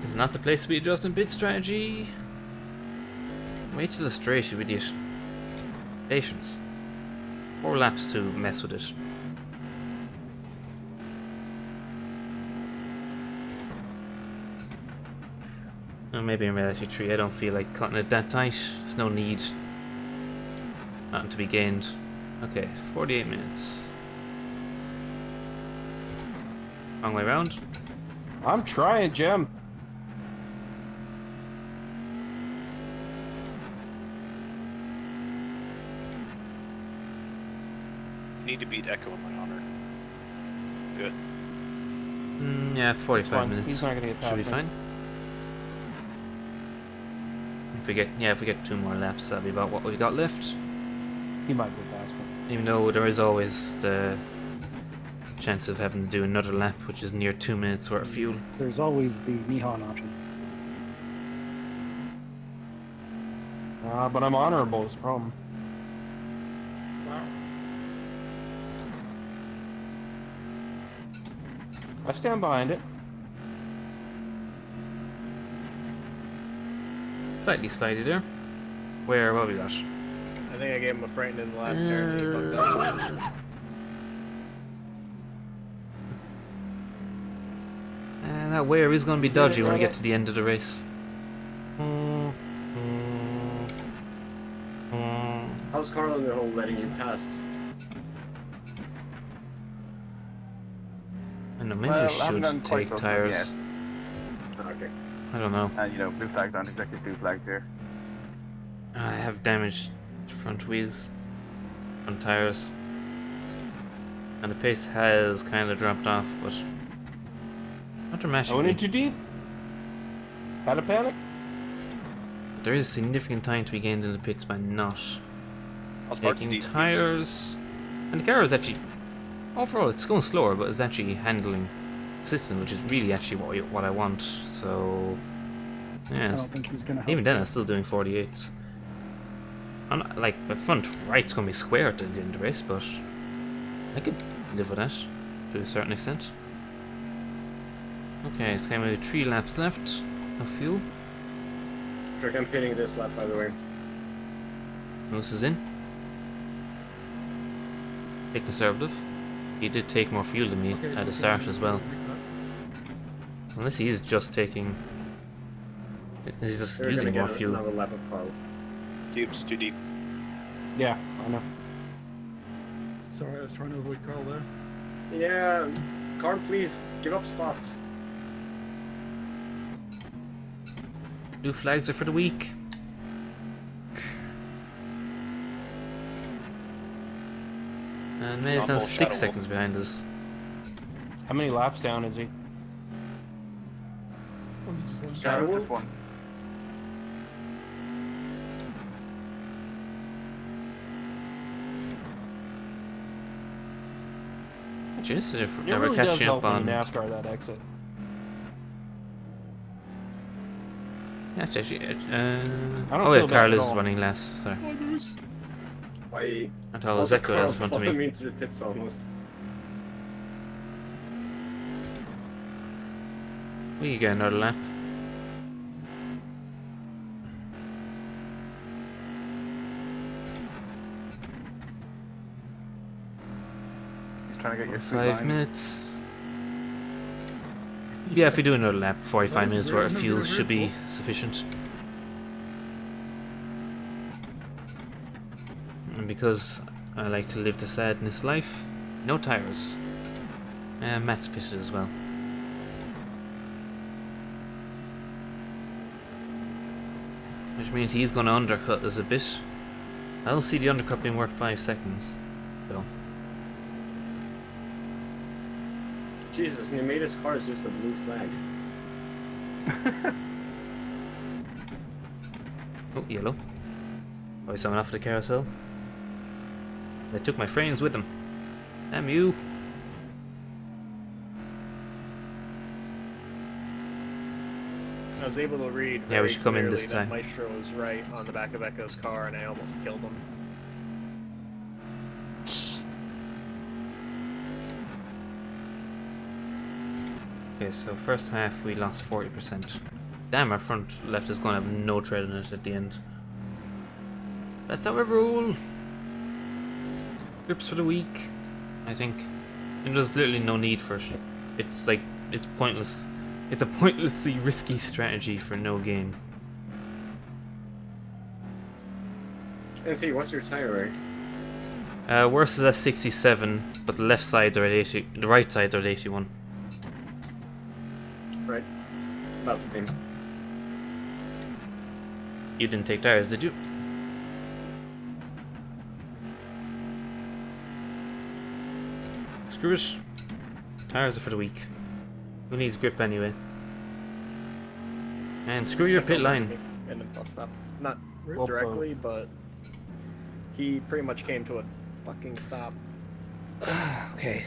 [SPEAKER 1] This is not the place to be adjusting pit strategy. Wait till the straight, you idiot. Patience. 4 laps to mess with it. Well, maybe in reality 3, I don't feel like cutting it that tight. There's no need. Nothing to be gained. Okay, 48 minutes. Wrong way round.
[SPEAKER 2] I'm trying, Jim.
[SPEAKER 3] Need to beat Echo in my honor. Good.
[SPEAKER 1] Yeah, 45
[SPEAKER 2] fine.
[SPEAKER 1] minutes.
[SPEAKER 2] He's not gonna get
[SPEAKER 1] Should
[SPEAKER 2] past
[SPEAKER 1] be
[SPEAKER 2] me.
[SPEAKER 1] fine. If we get 2 more laps, that'll be about what we got left.
[SPEAKER 2] He might get past me.
[SPEAKER 1] Even though there is always the chance of having to do another lap, which is near 2 minutes worth of fuel.
[SPEAKER 8] There's always the Nihon option.
[SPEAKER 2] But I'm honorable is the problem.
[SPEAKER 5] Wow.
[SPEAKER 2] I stand behind it.
[SPEAKER 1] Slightly slidey there. Where, what have we got?
[SPEAKER 7] I think I gave him a frightened in the last turn. And he fucked up.
[SPEAKER 1] And that where is going to be dodgy when we get to the end of the race.
[SPEAKER 4] How's Carl in the hole letting you past?
[SPEAKER 1] I know, maybe
[SPEAKER 6] Well,
[SPEAKER 1] we
[SPEAKER 6] I haven't
[SPEAKER 1] should
[SPEAKER 6] done quite
[SPEAKER 1] take
[SPEAKER 6] those
[SPEAKER 1] tires.
[SPEAKER 6] yet.
[SPEAKER 4] Ah, okay.
[SPEAKER 1] I don't know.
[SPEAKER 6] And you know, blue flags aren't exactly blue flags here.
[SPEAKER 1] I have damaged front wheels, front tires, and the pace has kind of dropped off, but not
[SPEAKER 2] I
[SPEAKER 1] dramatically.
[SPEAKER 2] went in too deep. Had a panic.
[SPEAKER 1] There is significant time to be gained in the pits by not
[SPEAKER 3] I was far too
[SPEAKER 1] taking
[SPEAKER 3] deep.
[SPEAKER 1] tires, and the car is actually overall it's going slower, but it's actually handling the system, which is really actually what I want. So
[SPEAKER 8] I
[SPEAKER 1] yeah,
[SPEAKER 8] don't think he's gonna help.
[SPEAKER 1] even then I'm still doing 48s. I'm not, like my front right's gonna be square at the end of the race, but I could live with that to a certain extent. Okay, it's kind of 3 laps left of fuel.
[SPEAKER 4] Trick, I'm pitting this lap, by the way.
[SPEAKER 1] Moose is in. Bit conservative. He did take more fuel than me
[SPEAKER 5] Okay,
[SPEAKER 1] at the
[SPEAKER 5] okay,
[SPEAKER 1] start as well.
[SPEAKER 5] mix that.
[SPEAKER 1] Unless he is just taking. He's just
[SPEAKER 4] They're
[SPEAKER 1] using
[SPEAKER 4] gonna
[SPEAKER 1] more
[SPEAKER 4] get
[SPEAKER 1] fuel.
[SPEAKER 4] another lap of Carl.
[SPEAKER 3] Deep's too deep.
[SPEAKER 2] Yeah, I know.
[SPEAKER 5] Sorry, I was trying to avoid Carl there.
[SPEAKER 4] Yeah, Carl, please give up spots.
[SPEAKER 1] Blue flags are for the weak. And
[SPEAKER 3] It's
[SPEAKER 1] May's
[SPEAKER 3] not
[SPEAKER 1] now
[SPEAKER 3] full
[SPEAKER 1] 6
[SPEAKER 3] shadow.
[SPEAKER 1] seconds behind us.
[SPEAKER 2] How many laps down is he?
[SPEAKER 5] Oh, you just won.
[SPEAKER 4] Shadow
[SPEAKER 6] Just
[SPEAKER 4] Wolf?
[SPEAKER 6] one.
[SPEAKER 1] Actually, this is
[SPEAKER 2] It
[SPEAKER 1] we're
[SPEAKER 2] really does
[SPEAKER 1] catching
[SPEAKER 2] help
[SPEAKER 1] up
[SPEAKER 2] when you
[SPEAKER 1] on.
[SPEAKER 2] NASCAR that exit.
[SPEAKER 1] Actually,
[SPEAKER 2] I don't
[SPEAKER 1] oh yeah,
[SPEAKER 2] feel bad
[SPEAKER 1] Carl
[SPEAKER 2] at
[SPEAKER 1] is
[SPEAKER 2] all.
[SPEAKER 1] running last. Sorry.
[SPEAKER 5] Oh, Bruce.
[SPEAKER 4] Why?
[SPEAKER 1] I thought it was
[SPEAKER 4] Also,
[SPEAKER 1] Echo that
[SPEAKER 4] Carl
[SPEAKER 1] was in front of
[SPEAKER 4] followed me
[SPEAKER 1] me.
[SPEAKER 4] into the pits almost.
[SPEAKER 1] We get another lap.
[SPEAKER 6] He's trying to get your straight
[SPEAKER 1] 5
[SPEAKER 6] lines.
[SPEAKER 1] minutes. Yeah, if we do another lap, 45
[SPEAKER 5] Well,
[SPEAKER 1] minutes
[SPEAKER 5] this is
[SPEAKER 1] worth of
[SPEAKER 5] very
[SPEAKER 1] fuel
[SPEAKER 5] good,
[SPEAKER 1] should be
[SPEAKER 5] very
[SPEAKER 1] sufficient. And because I like to live the sadness life, no tires. Matt's pitted as well. Which means he's going to undercut us a bit. I don't see the undercut being worth 5 seconds, though.
[SPEAKER 4] Jesus, and he made his cars just a blue flag.
[SPEAKER 1] Oh, yellow. Oh, he's coming off the carousel. They took my frames with them. Damn you.
[SPEAKER 7] I was able to read.
[SPEAKER 1] Yeah, we
[SPEAKER 7] very
[SPEAKER 1] should come in
[SPEAKER 7] clearly
[SPEAKER 1] this
[SPEAKER 7] that
[SPEAKER 1] time.
[SPEAKER 7] Maestro was right on the back of Echo's car, and I almost killed him.
[SPEAKER 1] Okay, so first half we lost 40%. Damn, our front left is going to have no tread in it at the end. That's how I roll. Grips for the week, I think. And there's literally no need for it. It's like, it's pointless. It's a pointlessly risky strategy for no gain.
[SPEAKER 4] And see, what's your tire wear?
[SPEAKER 1] Worse is at 67, but the left sides are at 80. The right sides are at 81.
[SPEAKER 4] Right. About the same.
[SPEAKER 1] You didn't take tires, did you? Screw it. Tires are for the week. Who needs grip anyway? And screw your pit line.
[SPEAKER 7] And then bust up. Not
[SPEAKER 5] Well,
[SPEAKER 7] directly, but he pretty much came to a fucking stop.
[SPEAKER 1] Okay.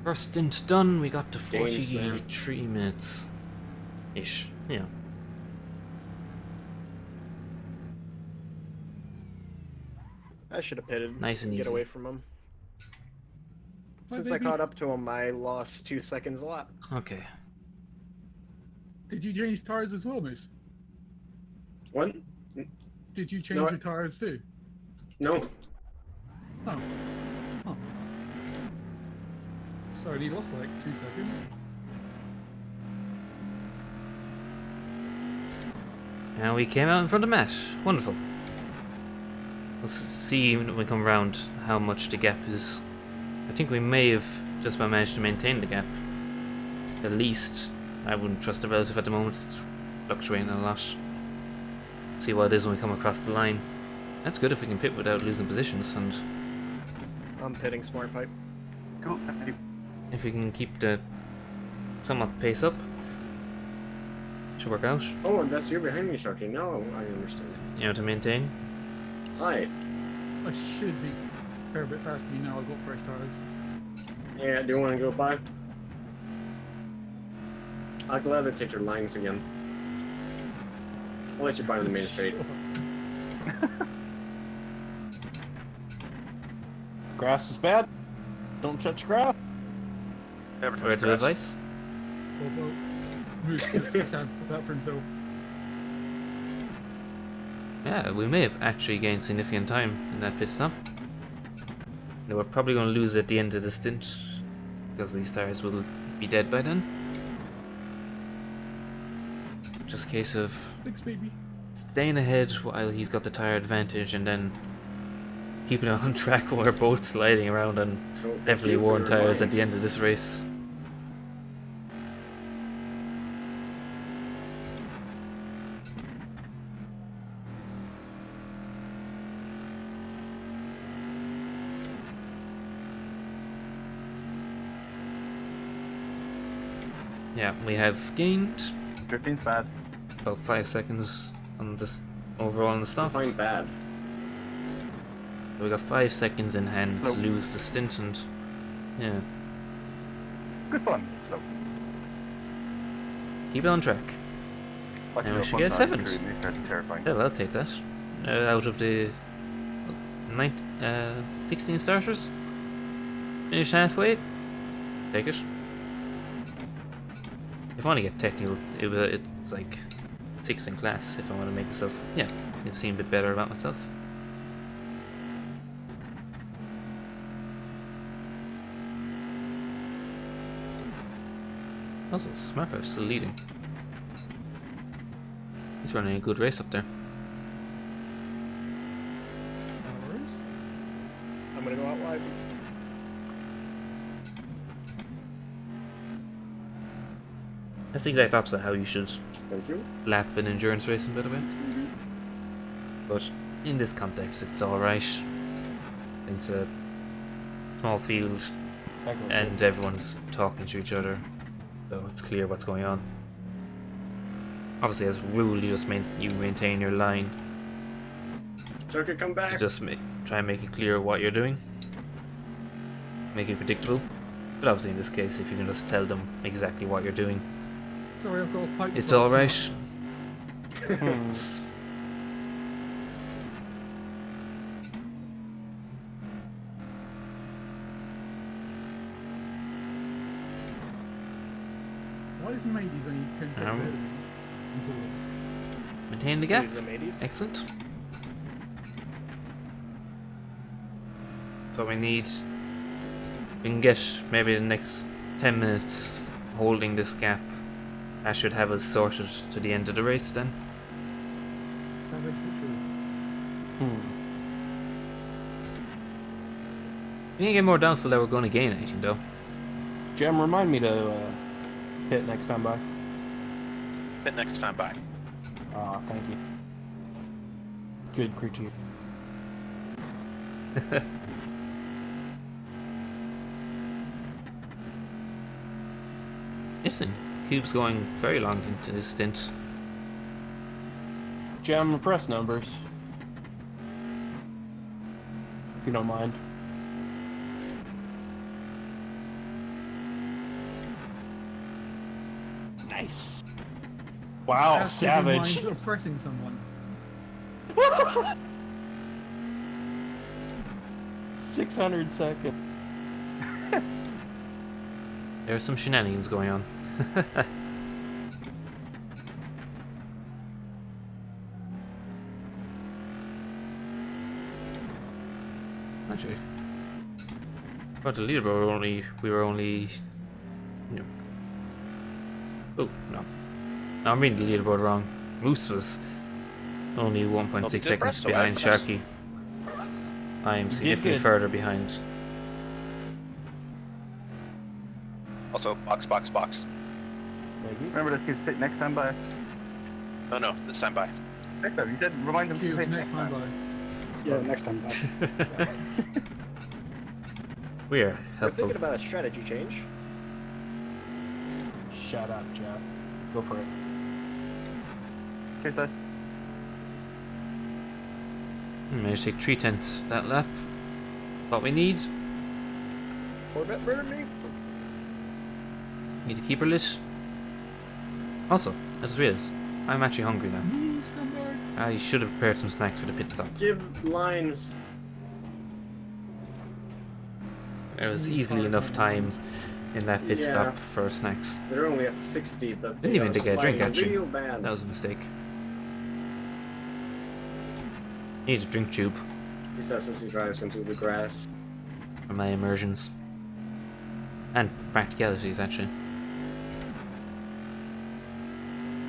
[SPEAKER 1] First stint done, we got to
[SPEAKER 4] James, man.
[SPEAKER 1] 43 minutes. Ish. Yeah.
[SPEAKER 7] I should have pitted.
[SPEAKER 1] Nice and
[SPEAKER 7] get
[SPEAKER 1] easy.
[SPEAKER 7] away from him.
[SPEAKER 5] Why,
[SPEAKER 7] Since I
[SPEAKER 5] baby?
[SPEAKER 7] caught up to him, I lost 2 seconds a lap.
[SPEAKER 1] Okay.
[SPEAKER 5] Did you change tires as well, Moose?
[SPEAKER 4] What?
[SPEAKER 5] Did you change
[SPEAKER 4] No,
[SPEAKER 5] your tires too?
[SPEAKER 4] No.
[SPEAKER 5] Oh. Oh. Sorry, you lost like 2 seconds.
[SPEAKER 1] And we came out in front of Matt. Wonderful. We'll see when we come around how much the gap is. I think we may have just about managed to maintain the gap. At least. I wouldn't trust the relative at the moment. It's fluctuating a lot. See what it is when we come across the line. That's good if we can pit without losing positions, and
[SPEAKER 7] I'm pitting smart pipe.
[SPEAKER 6] Cool.
[SPEAKER 1] if we can keep the somewhat pace up, should work out.
[SPEAKER 4] Oh, that's you behind me, Sharky. No, I understand.
[SPEAKER 1] You know, to maintain.
[SPEAKER 4] Hi.
[SPEAKER 5] I should be a fair bit faster than you now. I've got fresh tires.
[SPEAKER 4] Yeah, do you want to go by? I'll gladly take your lines again. I'll let you buy on the main straight.
[SPEAKER 2] Grass is bad. Don't touch grass.
[SPEAKER 3] Never touch
[SPEAKER 1] Word of
[SPEAKER 3] grass.
[SPEAKER 1] advice.
[SPEAKER 5] Well, Moose just sounds put that for himself.
[SPEAKER 1] Yeah, we may have actually gained significant time in that pit stop. Now we're probably going to lose at the end of the stint, because these tires will be dead by then. Just a case of
[SPEAKER 5] Thanks, baby.
[SPEAKER 1] staying ahead while he's got the tire advantage, and then keeping it on track while we're both sliding around on
[SPEAKER 4] Oh, thank
[SPEAKER 1] heavily
[SPEAKER 4] you for
[SPEAKER 1] worn
[SPEAKER 4] your
[SPEAKER 1] tires at
[SPEAKER 4] lines.
[SPEAKER 1] the end of this race. Yeah, we have gained
[SPEAKER 6] 13's bad.
[SPEAKER 1] about 5 seconds on this overall on the stop.
[SPEAKER 4] Define bad.
[SPEAKER 1] So we got 5 seconds in hand
[SPEAKER 6] Slow.
[SPEAKER 1] to lose the stint, and yeah,
[SPEAKER 6] Good fun. So,
[SPEAKER 1] keep it on track.
[SPEAKER 6] watch
[SPEAKER 1] And we
[SPEAKER 6] your
[SPEAKER 1] should
[SPEAKER 6] fun
[SPEAKER 1] get
[SPEAKER 6] time
[SPEAKER 1] seventh.
[SPEAKER 6] through, these cars are terrifying.
[SPEAKER 1] Yeah, I'll take that. Out of the 16 starters, finish halfway. Take it. If I want to get technical, it's like 6th in class if I want to make myself, yeah, seem a bit better about myself. Also, Smart's still leading. He's running a good race up there.
[SPEAKER 5] No worries.
[SPEAKER 7] I'm gonna go out wide.
[SPEAKER 1] That's the exact opposite of how you should
[SPEAKER 4] Thank you.
[SPEAKER 1] lap an endurance racing, by the way. But in this context, it's alright. It's a small field and everyone's talking to each other, so it's clear what's going on. Obviously, as a rule, you just maintain your line.
[SPEAKER 4] Joker, come back.
[SPEAKER 1] Just try and make it clear what you're doing. Make it predictable. But obviously, in this case, if you can just tell them exactly what you're doing,
[SPEAKER 5] Sorry, I've got a pipe.
[SPEAKER 1] it's alright.
[SPEAKER 5] Why is Mady's only 10 seconds ahead of me?
[SPEAKER 1] Maintain the gap.
[SPEAKER 7] These are the mateys.
[SPEAKER 1] Excellent. So we need. We can get maybe the next 10 minutes holding this gap. That should have us sorted to the end of the race then.
[SPEAKER 5] Savage victory.
[SPEAKER 1] We need to get more doubtful that we're going to gain anything though.
[SPEAKER 2] Jem, remind me to hit next time by.
[SPEAKER 3] Hit next time by.
[SPEAKER 2] Ah, thank you. Good critique.
[SPEAKER 1] Listen, Cube's going very long into this stint.
[SPEAKER 2] Jem, press numbers. If you don't mind. Nice. Wow,
[SPEAKER 5] That's saving
[SPEAKER 2] savage.
[SPEAKER 5] minds oppressing someone.
[SPEAKER 2] 600 seconds.
[SPEAKER 1] There's some shenanigans going on. Actually, but the leaderboard we were only. No. Oh no! No, I'm reading the leaderboard wrong. Moose was only 1.6
[SPEAKER 3] did
[SPEAKER 1] seconds
[SPEAKER 3] press, so I
[SPEAKER 1] behind
[SPEAKER 3] pressed.
[SPEAKER 1] Sharky. I am
[SPEAKER 2] did
[SPEAKER 1] significantly
[SPEAKER 2] good.
[SPEAKER 1] further behind.
[SPEAKER 3] Also, box.
[SPEAKER 2] Maybe.
[SPEAKER 6] Remember this kid's pit next time by.
[SPEAKER 3] No, this time by.
[SPEAKER 6] Next time, he said remind him to
[SPEAKER 5] Cubes
[SPEAKER 6] pit
[SPEAKER 5] next time by.
[SPEAKER 8] Yeah, next time. Back.
[SPEAKER 1] We are
[SPEAKER 7] We're
[SPEAKER 1] helpful.
[SPEAKER 7] thinking about a strategy change.
[SPEAKER 2] Shut up, Jeff. Go for it.
[SPEAKER 6] Cheers, guys.
[SPEAKER 1] Managed to take 3/10 that lap. What we need.
[SPEAKER 7] Corvette murdered me.
[SPEAKER 1] Need to keep her lit. Also, I just realized I'm actually hungry now.
[SPEAKER 5] Scumbag.
[SPEAKER 1] I should have prepared some snacks for the pit stop.
[SPEAKER 4] Give lines.
[SPEAKER 1] There was easily enough time in that pit
[SPEAKER 4] Yeah.
[SPEAKER 1] stop for snacks.
[SPEAKER 4] They're only at 60, but they
[SPEAKER 1] Didn't even
[SPEAKER 4] are
[SPEAKER 1] take a drink,
[SPEAKER 4] sliding
[SPEAKER 1] actually.
[SPEAKER 4] real bad.
[SPEAKER 1] That was a mistake. Need a drink tube
[SPEAKER 4] He says as he drives into the grass.
[SPEAKER 1] for my immersions. And practicalities, actually.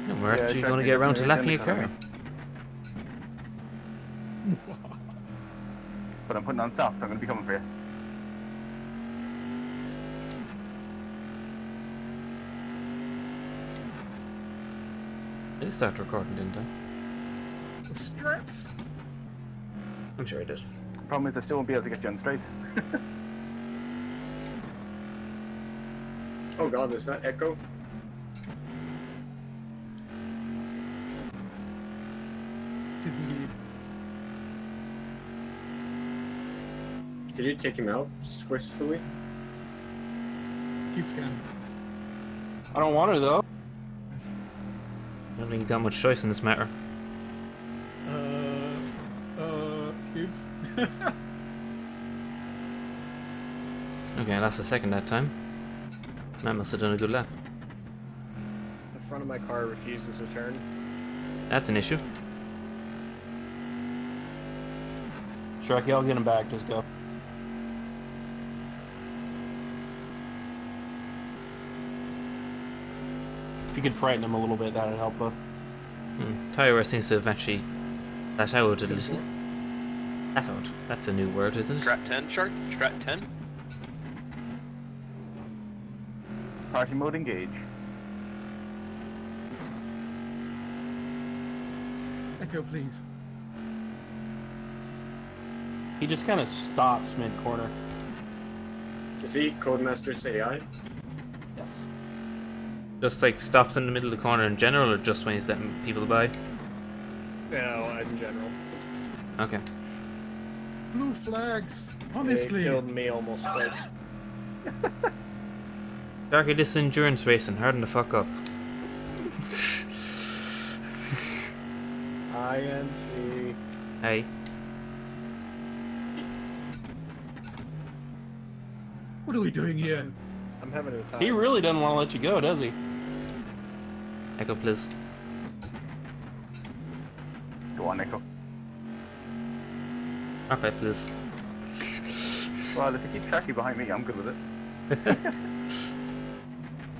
[SPEAKER 1] No, we're
[SPEAKER 6] Yeah,
[SPEAKER 1] actually
[SPEAKER 6] Sharky
[SPEAKER 1] going to get around to
[SPEAKER 6] definitely
[SPEAKER 1] lapping a
[SPEAKER 6] in the
[SPEAKER 1] car.
[SPEAKER 6] But I'm putting on soft, so I'm going to be coming for you.
[SPEAKER 1] I did start recording, didn't I?
[SPEAKER 5] The straps.
[SPEAKER 1] I'm sure I did.
[SPEAKER 6] The problem is I still won't be able to get you on straights.
[SPEAKER 4] Oh god, is that Echo?
[SPEAKER 5] It is indeed.
[SPEAKER 4] Did you take him out forcefully?
[SPEAKER 5] Cube scan.
[SPEAKER 2] I don't want her though.
[SPEAKER 1] I don't think you got much choice in this matter.
[SPEAKER 5] Cubes.
[SPEAKER 1] Okay, I lost a second that time. I must have done a good lap.
[SPEAKER 7] front of my car refuses to turn.
[SPEAKER 1] That's an issue.
[SPEAKER 2] Sharky, I'll get him back. Just go. If you could frighten him a little bit, that'd help though.
[SPEAKER 1] Tire wear seems to have actually that out a little. That out. That's a new word, isn't it?
[SPEAKER 3] Strat 10, Shark? Strat 10?
[SPEAKER 6] Party mode engage.
[SPEAKER 5] Echo, please.
[SPEAKER 2] He just kind of stops mid-corner.
[SPEAKER 4] Is he Codemaster's AI?
[SPEAKER 2] Yes.
[SPEAKER 1] Just like stops in the middle of the corner in general, or just when he's letting people by?
[SPEAKER 7] No, in general.
[SPEAKER 1] Okay.
[SPEAKER 5] Blue flags.
[SPEAKER 7] It
[SPEAKER 5] Honestly.
[SPEAKER 7] killed me almost twice.
[SPEAKER 1] Darky, this is endurance racing. Harden the fuck up.
[SPEAKER 7] INC.
[SPEAKER 1] Hey.
[SPEAKER 5] What are we doing here?
[SPEAKER 7] I'm having a time.
[SPEAKER 2] He really doesn't want to let you go, does he?
[SPEAKER 1] Echo, please.
[SPEAKER 6] Go on, Nico.
[SPEAKER 1] Okay, please.
[SPEAKER 6] Well, if you keep Sharky behind me, I'm good with it.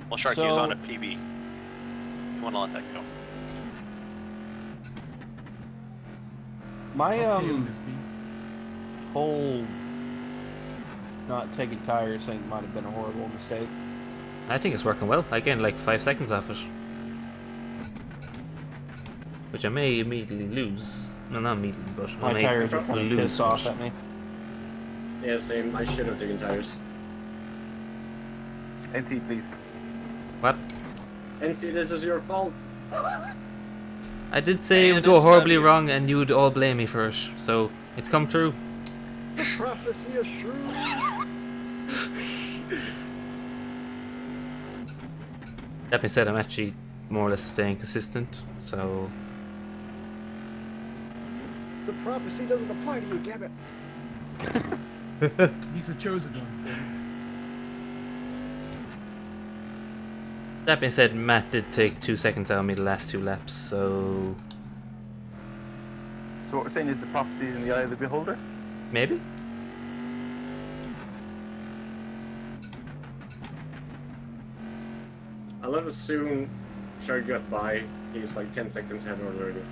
[SPEAKER 3] Well, Sharky's
[SPEAKER 2] So-
[SPEAKER 3] on a PB. You want to let that go.
[SPEAKER 2] My
[SPEAKER 5] Okay, MSB.
[SPEAKER 2] whole not taking tires thing might have been a horrible mistake.
[SPEAKER 1] I think it's working well. I gained like 5 seconds off it. Which I may immediately lose. Well, not immediately, but I
[SPEAKER 2] My
[SPEAKER 1] may
[SPEAKER 2] tires are kind of
[SPEAKER 1] lose.
[SPEAKER 2] pissed off at me.
[SPEAKER 4] Yeah, same. I should have taken tires.
[SPEAKER 6] NT, please.
[SPEAKER 1] What?
[SPEAKER 4] NC, this is your fault.
[SPEAKER 1] I did say it would
[SPEAKER 3] And
[SPEAKER 1] go
[SPEAKER 3] it's
[SPEAKER 1] horribly
[SPEAKER 3] not you.
[SPEAKER 1] wrong and you'd all blame me for it. So, it's come true.
[SPEAKER 7] The prophecy is true.
[SPEAKER 1] That being said, I'm actually more or less staying consistent. So,
[SPEAKER 7] The prophecy doesn't apply to you, damn it.
[SPEAKER 5] He's a chosen one, so.
[SPEAKER 1] that being said, Matt did take 2 seconds out of me the last 2 laps. So,
[SPEAKER 6] So what we're saying is the prophecy is in the eye of the beholder?
[SPEAKER 1] maybe?
[SPEAKER 4] I love as soon Shark got by, he's like 10 seconds ahead already.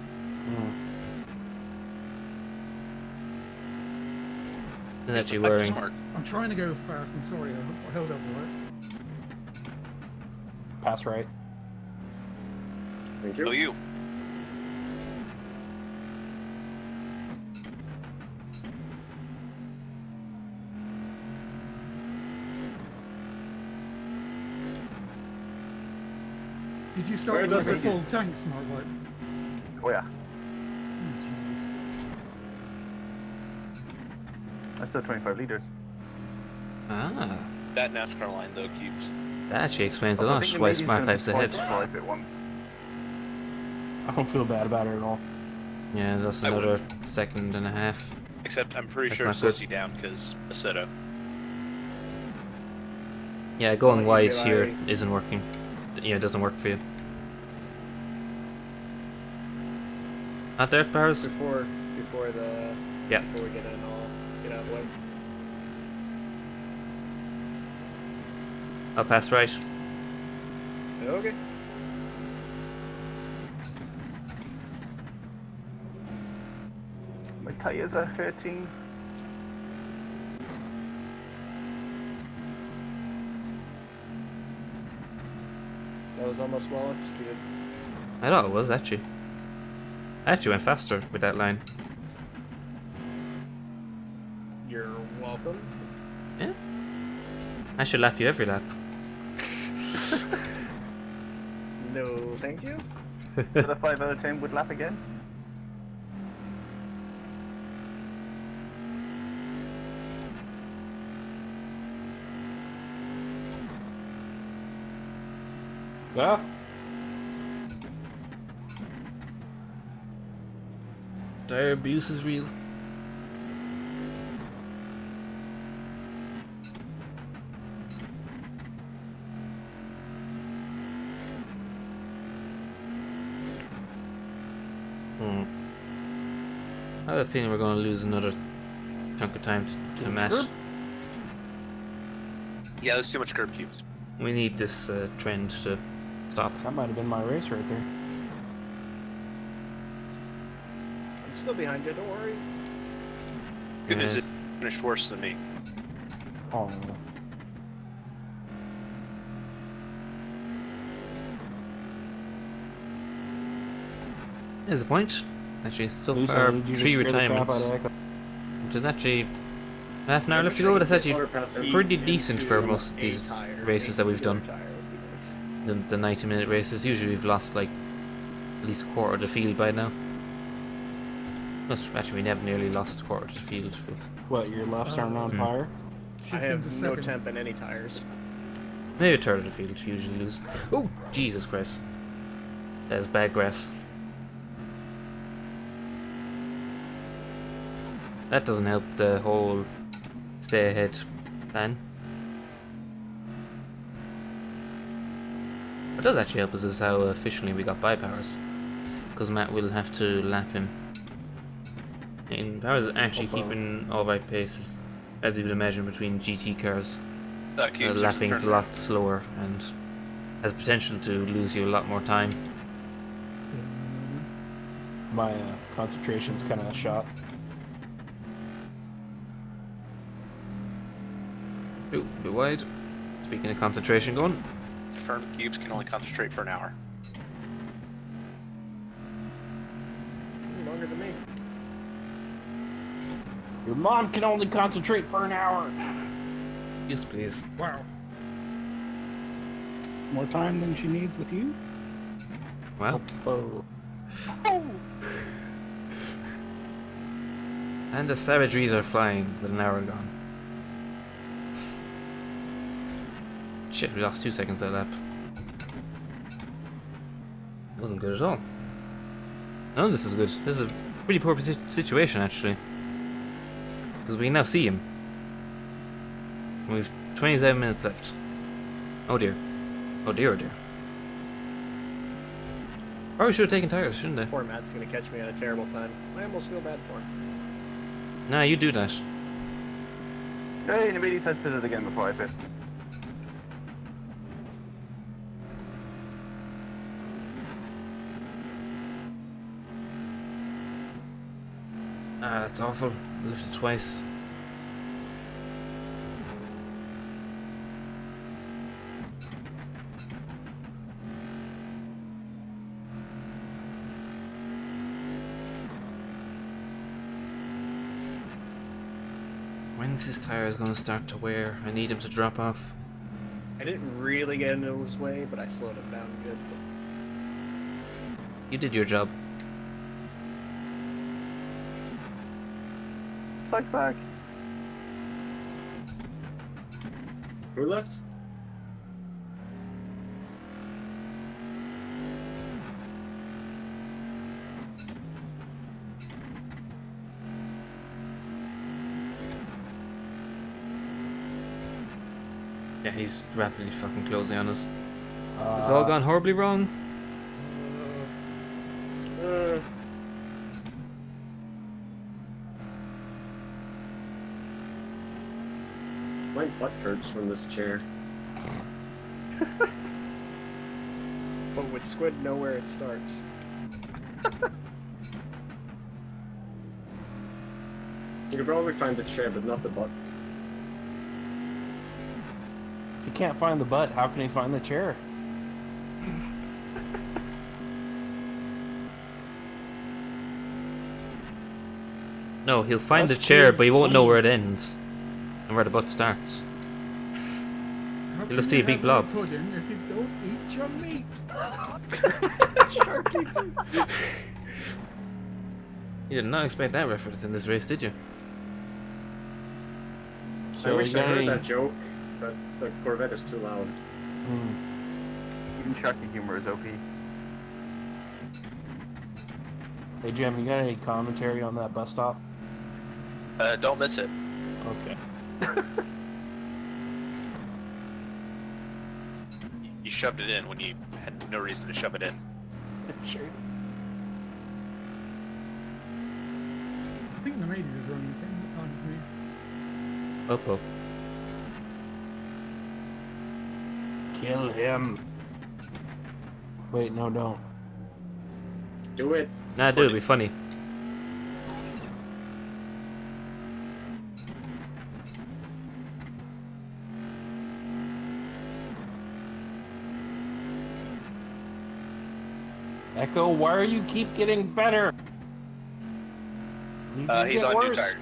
[SPEAKER 1] I'm actually
[SPEAKER 3] That's
[SPEAKER 1] worrying.
[SPEAKER 3] smart.
[SPEAKER 5] I'm trying to go fast. I'm sorry. I held up right.
[SPEAKER 2] Pass right.
[SPEAKER 4] Thank
[SPEAKER 3] So
[SPEAKER 4] you.
[SPEAKER 3] you.
[SPEAKER 5] Did you start
[SPEAKER 4] Where
[SPEAKER 5] with like a
[SPEAKER 4] does it-
[SPEAKER 5] full tank, Smart Light?
[SPEAKER 6] Oh yeah.
[SPEAKER 5] Oh, Jesus.
[SPEAKER 6] That's still 25 liters.
[SPEAKER 1] Ah,
[SPEAKER 3] That NASCAR line, though, keeps.
[SPEAKER 1] that actually explains a
[SPEAKER 6] Also, I
[SPEAKER 1] lot
[SPEAKER 6] think the
[SPEAKER 1] why
[SPEAKER 6] median's
[SPEAKER 1] Smart
[SPEAKER 6] gonna be
[SPEAKER 1] Life's ahead.
[SPEAKER 6] twice before I hit once.
[SPEAKER 2] I don't feel bad about it at all.
[SPEAKER 1] Yeah, that's
[SPEAKER 3] I would.
[SPEAKER 1] another second and a half.
[SPEAKER 3] Except I'm pretty
[SPEAKER 1] That's
[SPEAKER 3] sure
[SPEAKER 1] not
[SPEAKER 3] it slows
[SPEAKER 1] good.
[SPEAKER 3] you down because Assetto.
[SPEAKER 1] Yeah, going
[SPEAKER 7] Well,
[SPEAKER 1] wide
[SPEAKER 7] you
[SPEAKER 1] here
[SPEAKER 7] get
[SPEAKER 1] isn't working. Yeah, it doesn't work for you. Not there, Powers?
[SPEAKER 7] Before the
[SPEAKER 1] Yeah.
[SPEAKER 7] before we get in, I'll get out of the way.
[SPEAKER 1] I'll pass right.
[SPEAKER 7] Okay.
[SPEAKER 6] My tires are hurting.
[SPEAKER 7] That was almost well executed.
[SPEAKER 1] I thought it was actually. I actually went faster with that line.
[SPEAKER 7] You're welcome.
[SPEAKER 1] Yeah. I should lap you every lap.
[SPEAKER 7] No, thank you.
[SPEAKER 6] But a 5 out of 10 would lap again.
[SPEAKER 2] Yeah.
[SPEAKER 1] Tire abuse is real. I have a feeling we're going to lose another chunk of time to Matt.
[SPEAKER 2] curb?
[SPEAKER 3] Yeah, there's too much curb cubes.
[SPEAKER 1] We need this trend to stop.
[SPEAKER 2] That might have been my race right there.
[SPEAKER 7] I'm still behind you, don't worry.
[SPEAKER 3] Good news,
[SPEAKER 1] Yeah.
[SPEAKER 3] it finished worse than me.
[SPEAKER 2] Oh.
[SPEAKER 1] There's a point. Actually, so
[SPEAKER 2] Lisa,
[SPEAKER 1] far,
[SPEAKER 2] did you just
[SPEAKER 1] 3
[SPEAKER 2] scare the crap
[SPEAKER 1] retirements,
[SPEAKER 2] out of Echo?
[SPEAKER 1] which is actually half an hour left to go, but that's actually pretty decent for most of these races that we've done. The 90-minute races, usually we've lost like at least a quarter of the field by now. No, actually, we never nearly lost a quarter of the field.
[SPEAKER 2] What, your lefts aren't on fire?
[SPEAKER 7] I
[SPEAKER 5] Shifting to
[SPEAKER 7] have no
[SPEAKER 5] second.
[SPEAKER 7] temp in any tires.
[SPEAKER 1] Maybe a third of the field we usually lose. Oh, Jesus Christ. That is bad grass. That doesn't help the whole stay ahead plan. What does actually help us is how efficiently we got by Powers. Because Matt will have to lap him. And Powers is actually keeping alright paces, as you would imagine, between GT cars. Lapping is a lot slower and has potential to lose you a lot more time.
[SPEAKER 2] My concentration's kind of shot.
[SPEAKER 1] Ooh, a bit wide. Speaking of concentration going.
[SPEAKER 3] Firm cubes can only concentrate for an hour.
[SPEAKER 7] Longer than me.
[SPEAKER 2] Your mom can only concentrate for an hour.
[SPEAKER 1] Yes, please.
[SPEAKER 5] Wow.
[SPEAKER 8] More time than she needs with you?
[SPEAKER 1] Well,
[SPEAKER 2] Oh.
[SPEAKER 1] and the savageries are flying with an hour gone. Shit, we lost 2 seconds that lap. Wasn't good at all. None of this is good. This is a pretty poor situation, actually. Because we can now see him. We've 27 minutes left. Oh dear. Oh dear, oh dear. Probably should have taken tires, shouldn't I?
[SPEAKER 7] Poor Matt's gonna catch me at a terrible time. I almost feel bad for him.
[SPEAKER 1] Nah, you do that.
[SPEAKER 6] Hey, nobody says did it again before I pit.
[SPEAKER 1] Ah, that's awful. Lifted twice. When's his tires gonna start to wear? I need him to drop off.
[SPEAKER 7] I didn't really get into his way, but I slowed him down good.
[SPEAKER 1] You did your job.
[SPEAKER 6] Psych back.
[SPEAKER 4] Who left?
[SPEAKER 1] Yeah, he's rapidly fucking closing on us. It's all gone horribly wrong.
[SPEAKER 4] My butt hurts from this chair.
[SPEAKER 7] But would Squid know where it starts?
[SPEAKER 4] You can probably find the chair, but not the butt.
[SPEAKER 2] If you can't find the butt, how can he find the chair?
[SPEAKER 1] No, he'll find the
[SPEAKER 2] Us
[SPEAKER 1] chair,
[SPEAKER 2] kids,
[SPEAKER 1] but he won't know where it
[SPEAKER 2] please.
[SPEAKER 1] ends. And where the butt starts.
[SPEAKER 5] How
[SPEAKER 1] You'll
[SPEAKER 5] can
[SPEAKER 1] see
[SPEAKER 5] you
[SPEAKER 1] a big
[SPEAKER 5] have
[SPEAKER 1] blob.
[SPEAKER 5] your pudding if you don't eat your meat?
[SPEAKER 1] You did not expect that reference in this race, did you?
[SPEAKER 4] I
[SPEAKER 2] So
[SPEAKER 4] wish
[SPEAKER 2] you
[SPEAKER 4] I
[SPEAKER 2] got
[SPEAKER 4] heard
[SPEAKER 2] any-
[SPEAKER 4] that joke, but the Corvette is too loud.
[SPEAKER 6] Even Chucky humor is OP.
[SPEAKER 2] Hey Jim, you got any commentary on that bus stop?
[SPEAKER 3] Don't miss it.
[SPEAKER 2] Okay.
[SPEAKER 3] You shoved it in when you had no reason to shove it in.
[SPEAKER 2] Sure.
[SPEAKER 5] M80s is running the same time as me.
[SPEAKER 1] Oh.
[SPEAKER 2] Kill him. Wait, no, don't.
[SPEAKER 4] Do it.
[SPEAKER 1] Nah, dude, it'd be funny.
[SPEAKER 2] Echo, why are you keep getting better? You
[SPEAKER 3] He's
[SPEAKER 2] get
[SPEAKER 3] on new
[SPEAKER 2] worse.
[SPEAKER 3] tires.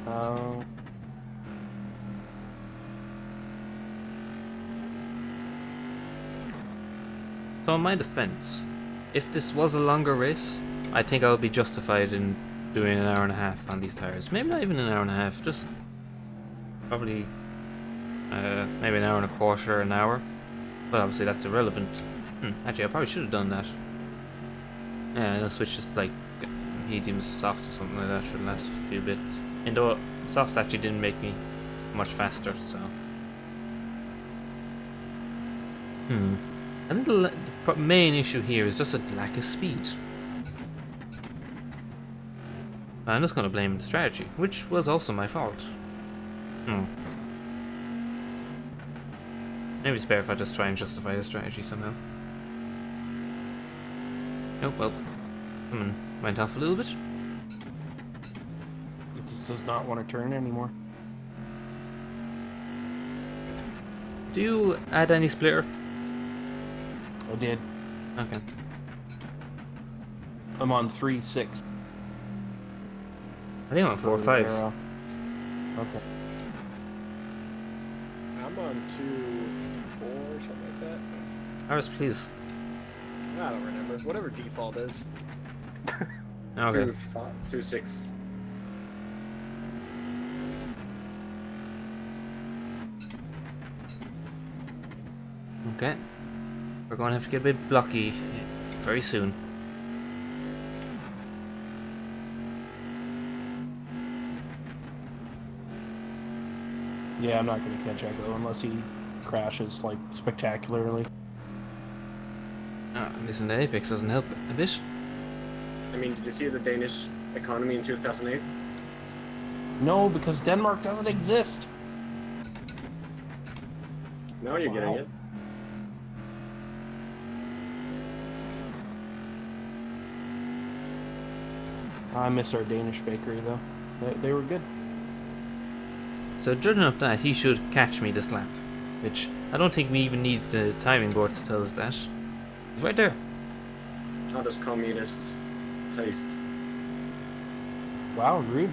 [SPEAKER 2] Oh.
[SPEAKER 1] So in my defense, if this was a longer race, I think I would be justified in doing an hour and a half on these tires. Maybe not even an hour and a half, just probably maybe an hour and a quarter, an hour. But obviously that's irrelevant. Actually, I probably should have done that. Yeah, I'll switch just like mediums, softs or something like that for the last few bits. And though softs actually didn't make me much faster, so. I think the main issue here is just a lack of speed. I'm just going to blame the strategy, which was also my fault. Maybe it's better if I just try and justify the strategy somehow. Oh, well. Someone went off a little bit.
[SPEAKER 2] It just does not want to turn anymore.
[SPEAKER 1] Do you add any splitter?
[SPEAKER 2] I did.
[SPEAKER 1] Okay.
[SPEAKER 2] I'm on 3.6.
[SPEAKER 1] I think I'm on 4 or 5.
[SPEAKER 2] Okay.
[SPEAKER 7] I'm on 2.4 or something like that.
[SPEAKER 1] Iris, please.
[SPEAKER 7] I don't remember. Whatever default is.
[SPEAKER 1] Okay.
[SPEAKER 4] 2.6.
[SPEAKER 1] Okay. We're going to have to get a bit blocky very soon.
[SPEAKER 2] Yeah, I'm not going to catch Echo unless he crashes, like, spectacularly.
[SPEAKER 1] Missing the apex doesn't help a bit.
[SPEAKER 4] I mean, did you see the Danish economy in 2008?
[SPEAKER 2] No, because Denmark doesn't exist.
[SPEAKER 4] Now you're getting it.
[SPEAKER 2] I miss our Danish bakery, though. They were good.
[SPEAKER 1] So judging off that, he should catch me this lap. Which, I don't think we even need the timing board to tell us that. He's right there.
[SPEAKER 4] How does communist taste?
[SPEAKER 2] Wow, rude.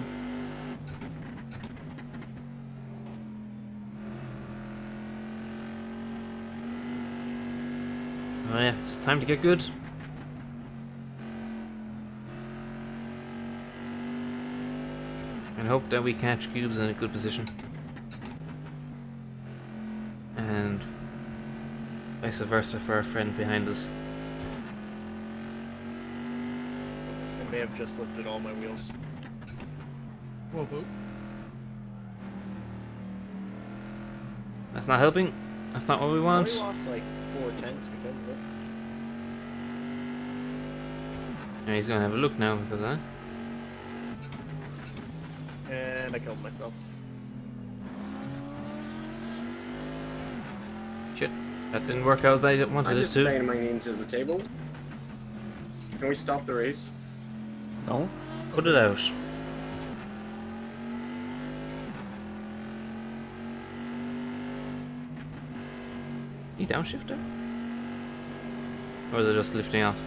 [SPEAKER 1] Oh yeah, it's time to get good. And hope that we catch cubes in a good position. And vice versa for our friend behind us.
[SPEAKER 7] I may have just lifted all my wheels.
[SPEAKER 5] Well, vote.
[SPEAKER 1] That's not helping. That's not what we
[SPEAKER 7] I
[SPEAKER 1] want.
[SPEAKER 7] only lost like 4/10 because of it.
[SPEAKER 1] Yeah, he's gonna have a look now because of that.
[SPEAKER 7] And I killed myself.
[SPEAKER 1] Shit. That didn't work out as I wanted
[SPEAKER 4] I'm
[SPEAKER 1] it
[SPEAKER 4] just
[SPEAKER 1] to.
[SPEAKER 4] playing my name to the table. Can we stop the race?
[SPEAKER 2] No?
[SPEAKER 1] Put it out. He downshifter? Or is it just lifting off?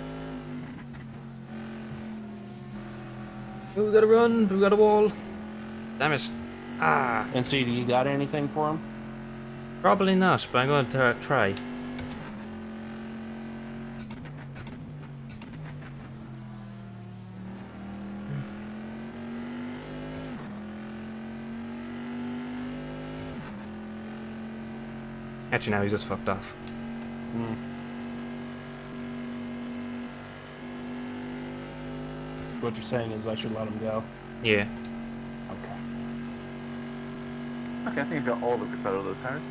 [SPEAKER 1] Oh, we gotta run, we got a wall. Damn it. Ah,
[SPEAKER 2] And see, do you got anything for him?
[SPEAKER 1] probably not, but I'm going to try. Actually, now he's just fucked off.
[SPEAKER 2] What you're saying is I should let him go.
[SPEAKER 1] Yeah.
[SPEAKER 2] Okay.
[SPEAKER 6] Okay, I think I've got all the grip out of those tires.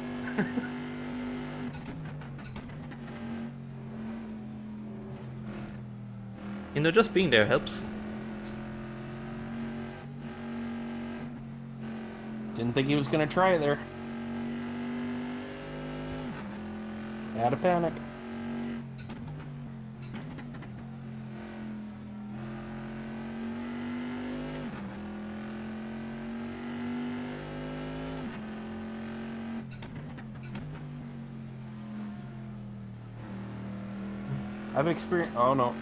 [SPEAKER 1] You know, just being there helps.
[SPEAKER 2] Didn't think he was gonna try it there. Had a panic. I've experienced. Oh no.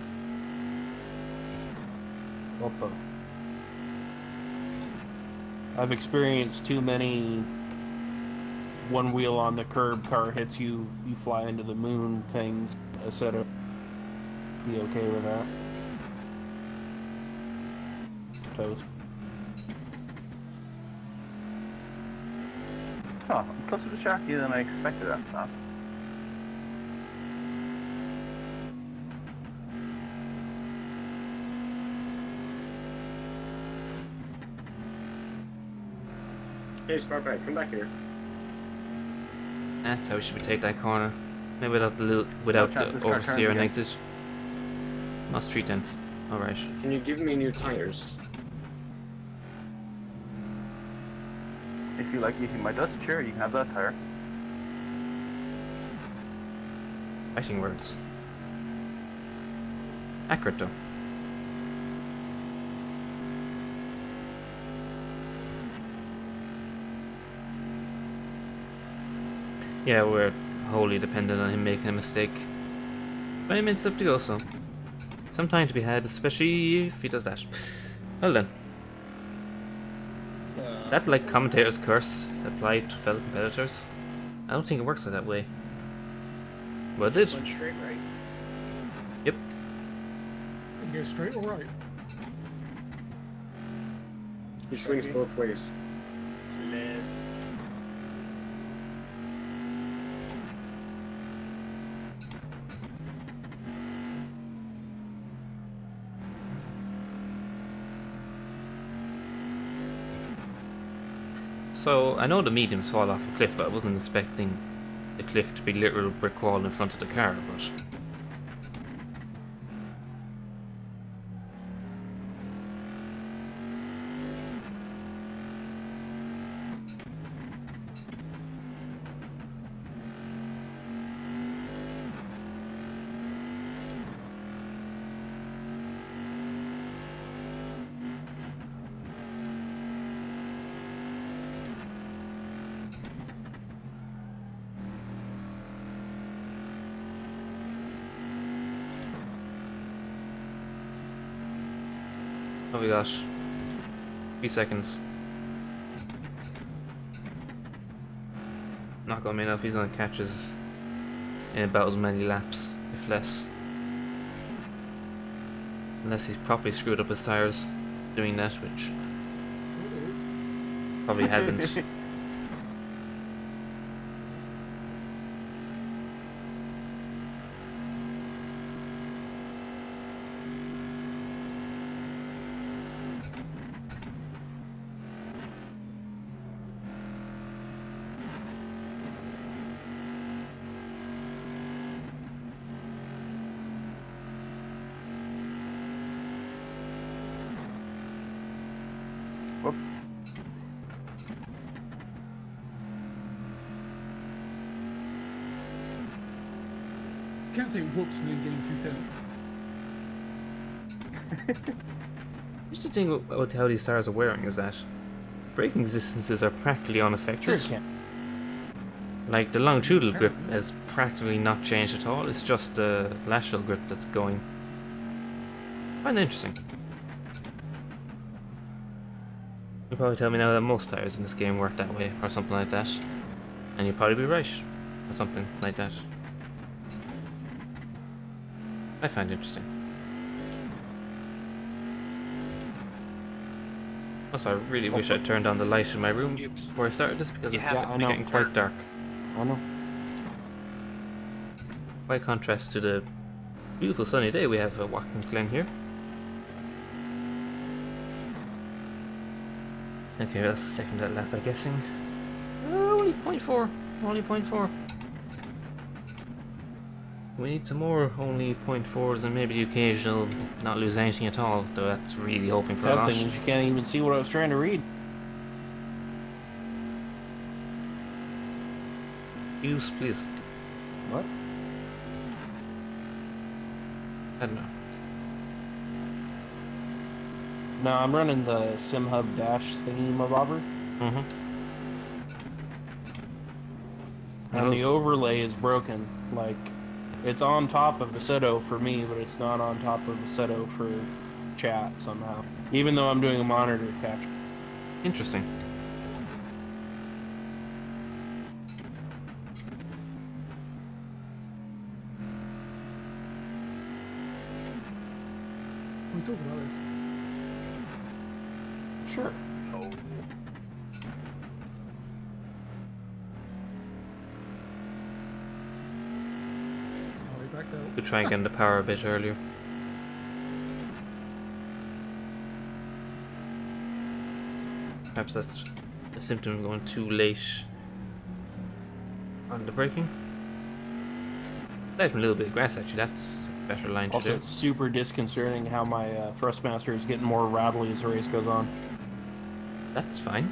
[SPEAKER 2] What? I've experienced too many one wheel on the curb, car hits you, you fly into the moon things. Assetto be okay with that. Toast.
[SPEAKER 6] Oh, I'm closer to Sharky than I expected after that.
[SPEAKER 4] Hey, Sparkbite, come back here.
[SPEAKER 1] That's how we should take that corner. Maybe without without
[SPEAKER 6] chance
[SPEAKER 1] the
[SPEAKER 6] this car turns
[SPEAKER 1] oversteer and
[SPEAKER 6] again.
[SPEAKER 1] exit. Lost 3/10. Alright.
[SPEAKER 4] Can you give me new tires?
[SPEAKER 6] If you like using my dust, sure, you can have that tire.
[SPEAKER 1] Fighting words. Accurate though. Yeah, we're wholly dependent on him making a mistake. 20 minutes left to go, so some time to be had, especially if he does that. Well then. That, like, commentator's curse applied to fellow competitors. I don't think it works that way. But it did.
[SPEAKER 7] Went straight right.
[SPEAKER 1] Yep.
[SPEAKER 5] You go straight or right?
[SPEAKER 4] He swings both ways.
[SPEAKER 7] Les.
[SPEAKER 1] So, I know the mediums fall off a cliff, but I wasn't expecting the cliff to be literal brick wall in front of the car, but... Oh my gosh. 3 seconds. Not gonna be enough, he's gonna catch us in about as many laps, if less. Unless he's probably screwed up his tires doing that, which probably hasn't.
[SPEAKER 6] Whoop.
[SPEAKER 5] You can't say whoops and then gain 2/10.
[SPEAKER 1] Just the thing about how these tires are wearing is that braking distances are practically
[SPEAKER 2] Sure
[SPEAKER 1] unaffected.
[SPEAKER 2] you can.
[SPEAKER 1] Like, the longitudinal grip has practically not changed at all, it's just the lateral grip that's going. Quite interesting. You'll probably tell me now that most tires in this game work that way, or something like that. And you'll probably be right, or something like that. I find it interesting. Also, I really wish I'd turned on the light in my room
[SPEAKER 3] Oops.
[SPEAKER 1] before I started this, because
[SPEAKER 3] You
[SPEAKER 1] it's
[SPEAKER 3] haven't.
[SPEAKER 2] I know.
[SPEAKER 1] getting quite dark.
[SPEAKER 2] I know.
[SPEAKER 1] By contrast to the beautiful sunny day we have at Watkins Glen here. Okay, that's the second lap, I'm guessing. Only 0.4. Only 0.4. We need some more only 0.4s and maybe the occasional not lose anything at all, though that's really hoping for a
[SPEAKER 2] Sad
[SPEAKER 1] lot.
[SPEAKER 2] thing is you can't even see what I was trying to read.
[SPEAKER 1] Use, please.
[SPEAKER 2] What?
[SPEAKER 1] I don't know.
[SPEAKER 2] No, I'm running the SimHub Dash thingy mabobber.
[SPEAKER 1] Mm-hmm.
[SPEAKER 2] And the overlay is broken. Like, it's on top of Assetto for me, but it's not on top of Assetto for chat somehow. Even though I'm doing a monitor capture.
[SPEAKER 1] Interesting.
[SPEAKER 5] Can we talk about this?
[SPEAKER 2] Sure.
[SPEAKER 3] Oh.
[SPEAKER 5] Are we back out?
[SPEAKER 1] Could try and get the power a bit earlier. Perhaps that's a symptom of going too late on the braking. Aside from a little bit of grass, actually, that's a better line to
[SPEAKER 2] Also,
[SPEAKER 1] do.
[SPEAKER 2] it's super disconcerting how my Thrustmaster is getting more rattly as the race goes on.
[SPEAKER 1] That's fine.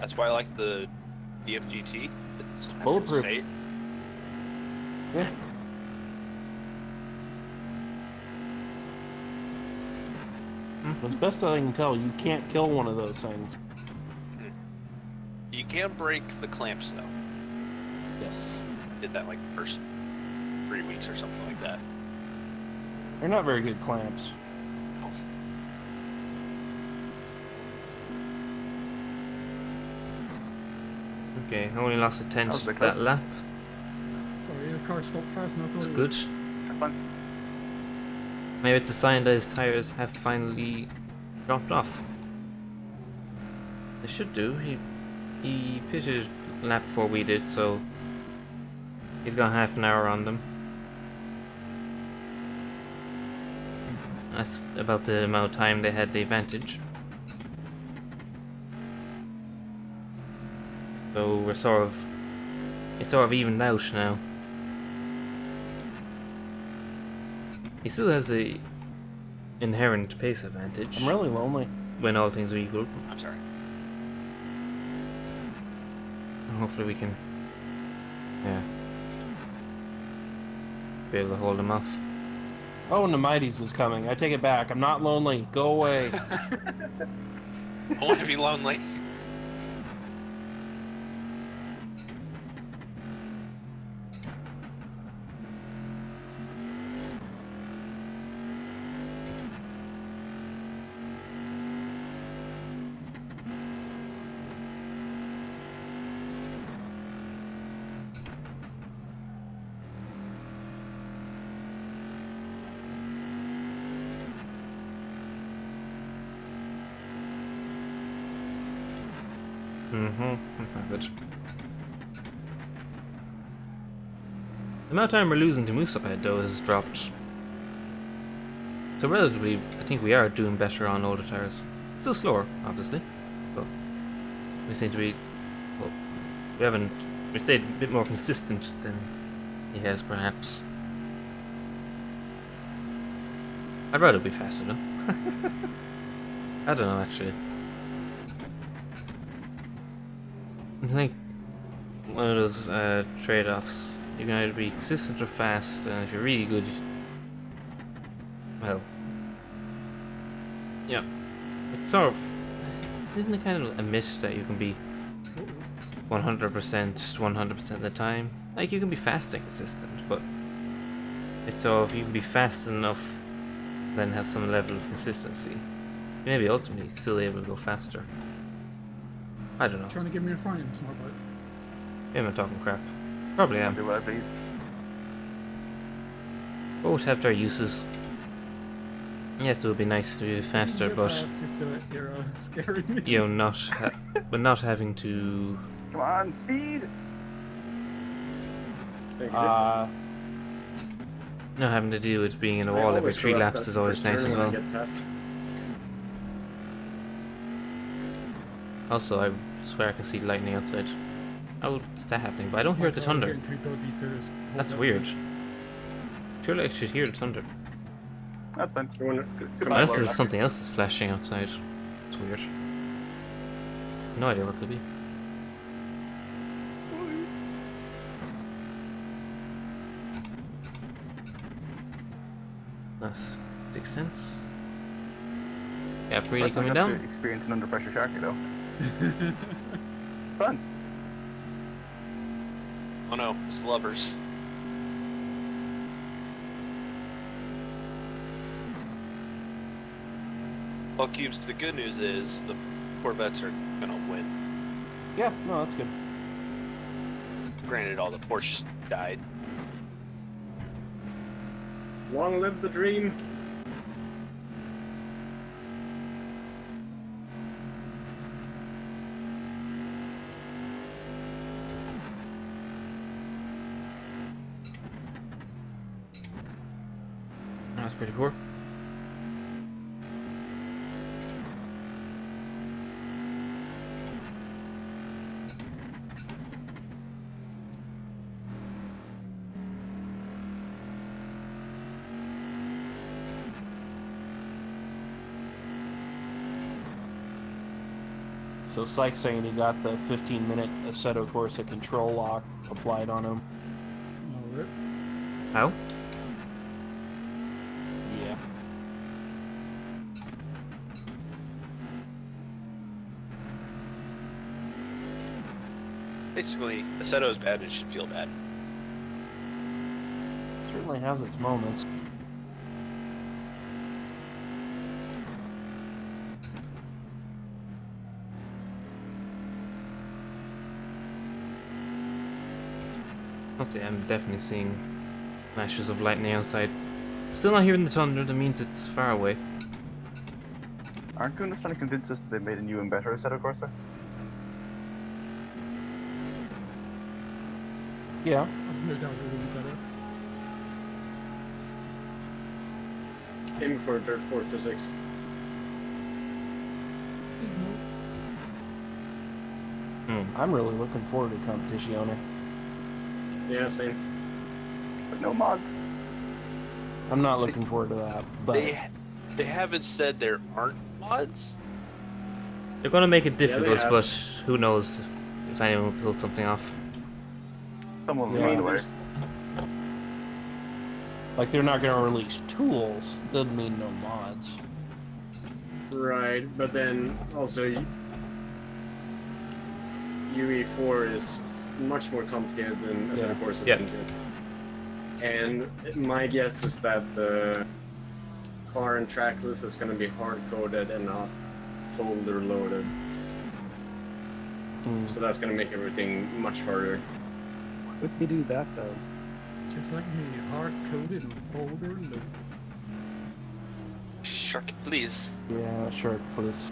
[SPEAKER 3] That's why I like the DFGT. It's
[SPEAKER 2] Bulletproof.
[SPEAKER 3] straight.
[SPEAKER 2] Yeah. As best I can tell, you can't kill one of those things.
[SPEAKER 3] You can break the clamps though.
[SPEAKER 2] Yes.
[SPEAKER 3] Did that like first 3 weeks or something like that.
[SPEAKER 2] They're not very good clamps.
[SPEAKER 1] Okay, I only lost a tenth
[SPEAKER 6] That was a bit
[SPEAKER 1] that
[SPEAKER 6] close.
[SPEAKER 1] lap.
[SPEAKER 5] Sorry, the car stopped fast enough.
[SPEAKER 1] That's
[SPEAKER 5] for you.
[SPEAKER 1] good.
[SPEAKER 6] That's fine.
[SPEAKER 1] Maybe it's a sign that his tires have finally dropped off. They should do. He pitted a lap before we did, so he's got half an hour on them. That's about the amount of time they had the advantage. So we're it's sort of evened out now. He still has the inherent pace advantage
[SPEAKER 2] I'm really lonely.
[SPEAKER 1] when all things are equal.
[SPEAKER 3] I'm sorry.
[SPEAKER 1] Hopefully we can, yeah, be able to hold him off.
[SPEAKER 2] Oh, Nemites is coming. I take it back. I'm not lonely. Go away.
[SPEAKER 3] I want to be lonely.
[SPEAKER 1] That's not good. The amount of time we're losing to Moose Uphead though has dropped. So relatively, I think we are doing better on older tires. Still slower, obviously, but we seem to be, well, we stayed a bit more consistent than he has perhaps. I'd rather be faster though. I don't know actually. I think one of those trade-offs. You can either be consistent or fast, and if you're really good, well, yeah, it's sort of, isn't it kind of a myth that you can be 100% of the time? Like you can be fast and consistent, but it's sort of you can be fast enough, then have some level of consistency. Maybe ultimately still able to go faster. I don't know.
[SPEAKER 5] Trying to give me a fine, smart boy.
[SPEAKER 1] Maybe I'm talking crap. Probably am.
[SPEAKER 6] Do what I please.
[SPEAKER 1] Both have their uses. Yes, it would be nice to be faster, but
[SPEAKER 5] Just do it. You're scaring me.
[SPEAKER 1] you know, but not having to.
[SPEAKER 6] Come on, speed!
[SPEAKER 4] Thank you.
[SPEAKER 1] Not having to deal with being in a
[SPEAKER 4] I
[SPEAKER 1] wall every
[SPEAKER 4] always
[SPEAKER 1] 3
[SPEAKER 4] screw up
[SPEAKER 1] laps
[SPEAKER 4] that
[SPEAKER 1] is always
[SPEAKER 4] first
[SPEAKER 1] nice
[SPEAKER 4] turn
[SPEAKER 1] as
[SPEAKER 4] when I
[SPEAKER 1] well.
[SPEAKER 4] get past.
[SPEAKER 1] Also, I swear I can see lightning outside. Oh, it's that happening, but I don't hear the thunder.
[SPEAKER 5] Getting too dodgy to just hold
[SPEAKER 1] That's
[SPEAKER 5] that
[SPEAKER 1] weird.
[SPEAKER 5] pace.
[SPEAKER 1] Surely I should hear the thunder.
[SPEAKER 6] That's fine.
[SPEAKER 4] You wanna come
[SPEAKER 6] Goodbye,
[SPEAKER 1] Unless
[SPEAKER 4] back?
[SPEAKER 1] there's something else that's flashing outside. It's weird. No idea what it could be. That's 6 cents. Yeah, really
[SPEAKER 6] First time I
[SPEAKER 1] coming
[SPEAKER 6] got
[SPEAKER 1] down.
[SPEAKER 6] to experience an under pressure sharky though. It's fun.
[SPEAKER 3] Oh no, it's lovers. Well, Cubes, the good news is the Corvettes are gonna win.
[SPEAKER 2] Yeah, no, that's good.
[SPEAKER 3] Granted, all the Porsches died.
[SPEAKER 4] Long live the dream.
[SPEAKER 1] That's pretty poor.
[SPEAKER 2] So Psych's saying he got the 15-minute Assetto Corsa control lock applied on him.
[SPEAKER 5] Alright.
[SPEAKER 1] How?
[SPEAKER 2] Yeah.
[SPEAKER 3] Basically, Assetto is bad and it should feel bad.
[SPEAKER 2] Certainly has its moments.
[SPEAKER 1] I'll say I'm definitely seeing flashes of lightning outside. Still not hearing the thunder, that means it's far away.
[SPEAKER 6] Aren't Goonies trying to convince us that they made a new and better Assetto Corsa?
[SPEAKER 2] Yeah.
[SPEAKER 5] I've no doubt it will be better.
[SPEAKER 4] Aim for dirt 4 physics.
[SPEAKER 5] Please no.
[SPEAKER 2] I'm really looking forward to Competizione.
[SPEAKER 4] Yeah, same.
[SPEAKER 6] But no mods.
[SPEAKER 2] I'm not looking forward to that, but
[SPEAKER 3] They haven't said there aren't mods.
[SPEAKER 1] They're gonna make it
[SPEAKER 4] they
[SPEAKER 1] difficult,
[SPEAKER 4] have.
[SPEAKER 1] but who knows if anyone will pull something off.
[SPEAKER 6] Someone will
[SPEAKER 2] Yeah.
[SPEAKER 6] find a way.
[SPEAKER 4] There's-
[SPEAKER 2] like they're not gonna release tools. Doesn't mean no mods.
[SPEAKER 4] Right, but then also UE4 is much more complicated than Assetto
[SPEAKER 2] Yeah.
[SPEAKER 4] Corsa's
[SPEAKER 1] Yeah.
[SPEAKER 4] engine. And my guess is that the car and track list is going to be hard-coded and not folder-loaded. So that's going to make everything much harder.
[SPEAKER 8] Would they do that though?
[SPEAKER 5] Just like me, hard-coded and folder loaded.
[SPEAKER 3] Shark, please.
[SPEAKER 2] Yeah, sure, please.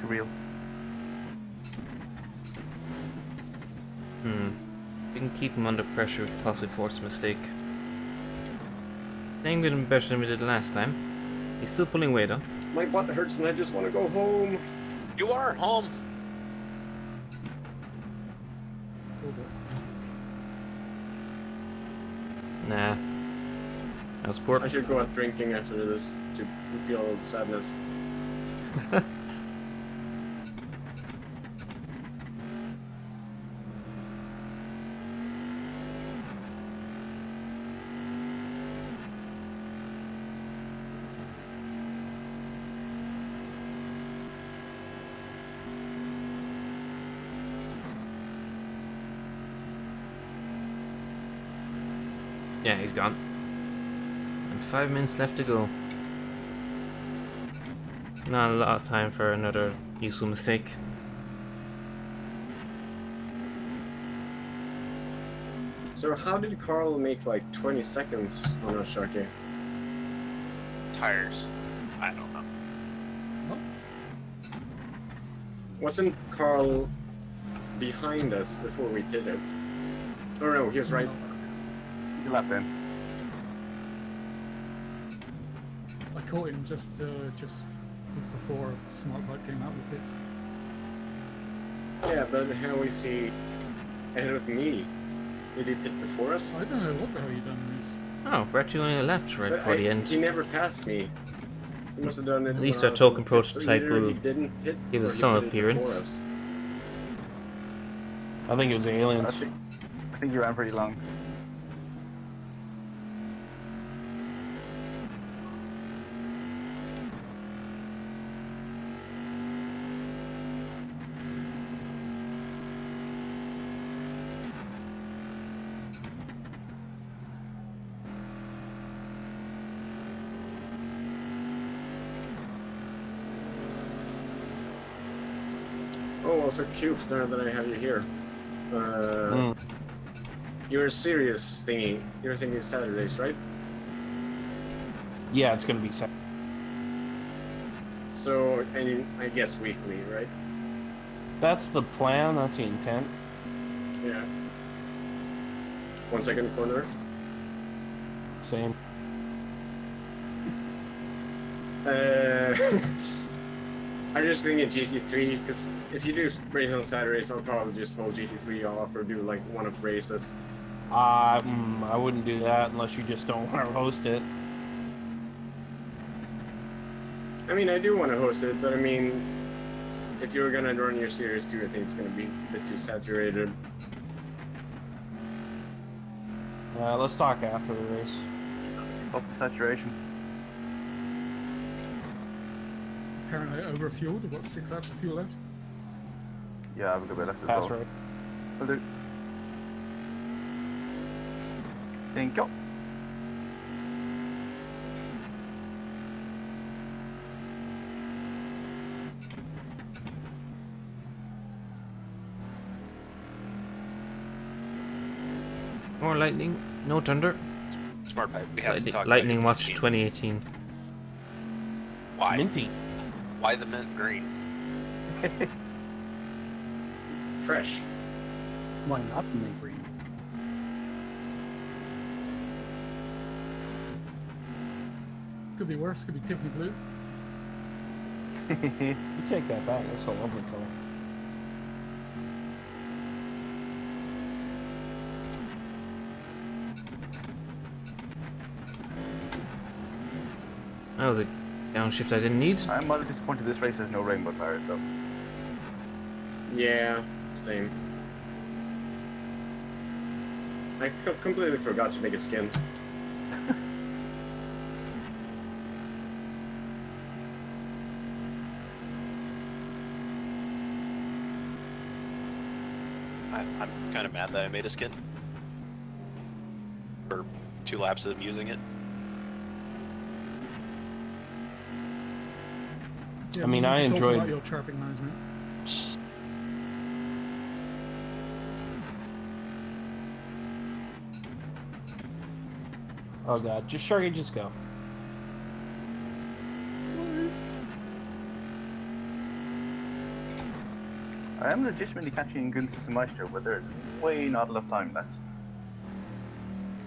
[SPEAKER 6] Too real.
[SPEAKER 1] We can keep him under pressure, we could possibly force a mistake. I think we did him better than we did last time. He's still pulling weight though.
[SPEAKER 4] My butt hurts and I just want to go home.
[SPEAKER 3] You are home.
[SPEAKER 5] Hold it.
[SPEAKER 1] Nah. That was poor.
[SPEAKER 4] I should go out drinking after this to feel all the sadness.
[SPEAKER 1] Yeah, he's gone. And 5 minutes left to go. Not a lot of time for another useful mistake.
[SPEAKER 4] So how did Carl make like 20 seconds on a Sharky?
[SPEAKER 3] Tires. I don't know.
[SPEAKER 4] Wasn't Carl behind us before we did it? Oh no, he was right.
[SPEAKER 6] You left in.
[SPEAKER 5] I caught him just before Smartbot came out with it.
[SPEAKER 4] Yeah, but how is he ahead of me? Did he pit before us?
[SPEAKER 5] I don't know what the hell you done, Moose.
[SPEAKER 1] Oh, Brett, you only left right before the end.
[SPEAKER 4] He never passed me. He must have done it.
[SPEAKER 1] At least
[SPEAKER 4] when
[SPEAKER 1] our
[SPEAKER 4] I was in
[SPEAKER 1] token
[SPEAKER 4] the pit, so
[SPEAKER 1] prototype
[SPEAKER 4] either he
[SPEAKER 1] will
[SPEAKER 4] didn't pit
[SPEAKER 1] give
[SPEAKER 4] or
[SPEAKER 1] us
[SPEAKER 4] he
[SPEAKER 1] some
[SPEAKER 4] pitted before
[SPEAKER 1] appearance.
[SPEAKER 4] us.
[SPEAKER 2] I think it was aliens.
[SPEAKER 6] I think you ran pretty long.
[SPEAKER 4] Oh, also Cubes, now that I have you here. You're serious thingy. You're thinking Saturdays, right?
[SPEAKER 2] Yeah, it's gonna be Saturday.
[SPEAKER 4] So, and I guess weekly, right?
[SPEAKER 2] That's the plan. That's the intent.
[SPEAKER 4] Yeah. 1 second corner.
[SPEAKER 2] Same.
[SPEAKER 4] I'm just thinking GT3 because if you do race on Saturdays, I'll probably just hold GT3 off or do like one of races.
[SPEAKER 2] I wouldn't do that unless you just don't want to host it.
[SPEAKER 4] I mean, I do want to host it, but I mean, if you're gonna run your series too, I think it's gonna be a bit too saturated.
[SPEAKER 2] Let's talk after the race.
[SPEAKER 6] Up the saturation.
[SPEAKER 5] Apparently overfueled. We've got 6 laps of fuel left.
[SPEAKER 6] Yeah, I have a good bit left as
[SPEAKER 2] Pass
[SPEAKER 6] well.
[SPEAKER 2] right.
[SPEAKER 6] Will do. Thank you.
[SPEAKER 1] More lightning, no thunder.
[SPEAKER 3] Smart pipe. We have to talk
[SPEAKER 1] Lightning
[SPEAKER 3] about
[SPEAKER 1] Watch
[SPEAKER 3] your
[SPEAKER 1] 2018.
[SPEAKER 3] Why?
[SPEAKER 2] Minty.
[SPEAKER 3] Why the mint green?
[SPEAKER 4] Fresh.
[SPEAKER 8] Why not the mint green?
[SPEAKER 5] Could be worse. Could be Tiffany blue.
[SPEAKER 2] You take that back. That's a lovely color.
[SPEAKER 1] That was a downshift I didn't need.
[SPEAKER 6] I'm rather disappointed this race has no rainbow tires though.
[SPEAKER 4] Yeah, same. I completely forgot to make a skin.
[SPEAKER 3] I'm kind of mad that I made a skin. For 2 laps of using it.
[SPEAKER 5] Yeah,
[SPEAKER 2] I mean,
[SPEAKER 5] we
[SPEAKER 2] I
[SPEAKER 5] talked
[SPEAKER 2] enjoyed-
[SPEAKER 5] about your traffic management.
[SPEAKER 2] Oh god, just Sharky, just go.
[SPEAKER 6] I am legitimately catching Gunsis and Maestro, but there's way not enough time left.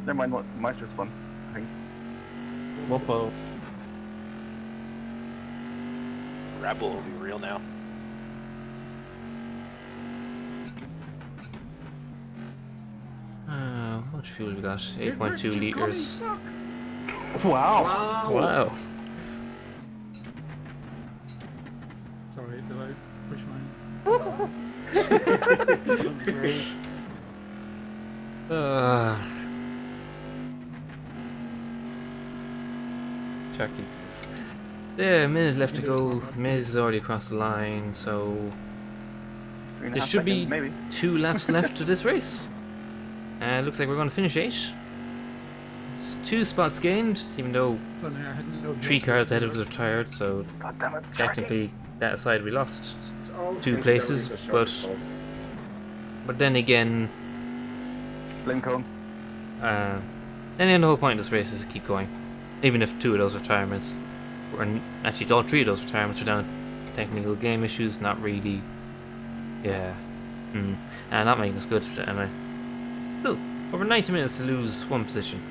[SPEAKER 6] Never mind, what Maestro's fun, I think.
[SPEAKER 2] Whoopo.
[SPEAKER 3] Rebel will be real now.
[SPEAKER 1] How much fuel we got?
[SPEAKER 5] Get
[SPEAKER 1] 8.2
[SPEAKER 5] rich, you
[SPEAKER 1] liters.
[SPEAKER 5] commie fuck.
[SPEAKER 2] Wow.
[SPEAKER 1] Wow.
[SPEAKER 5] Sorry, did I push mine?
[SPEAKER 2] That's great.
[SPEAKER 1] Chucky. There, a minute left to go. Miz is already across the line, so
[SPEAKER 6] 3.5
[SPEAKER 1] there should be
[SPEAKER 6] seconds, maybe.
[SPEAKER 1] 2 laps left to this race. Looks like we're going to finish 8. It's 2 spots gained, even though
[SPEAKER 5] Funny, I had no
[SPEAKER 1] 3 cars ahead of us are tired, so
[SPEAKER 6] God damn it, Sharky.
[SPEAKER 1] technically that aside we lost.
[SPEAKER 4] It's all
[SPEAKER 1] 2
[SPEAKER 4] incidentally
[SPEAKER 1] places,
[SPEAKER 4] just
[SPEAKER 1] but
[SPEAKER 4] Sharky's fault.
[SPEAKER 1] then again,
[SPEAKER 6] Blame cone.
[SPEAKER 1] the whole point of this race is to keep going. Even if 2 of those retirements, actually all 3 of those retirements were down to technical game issues, not really, yeah, not making us good anyway. Cool, over 90 minutes to lose 1 position.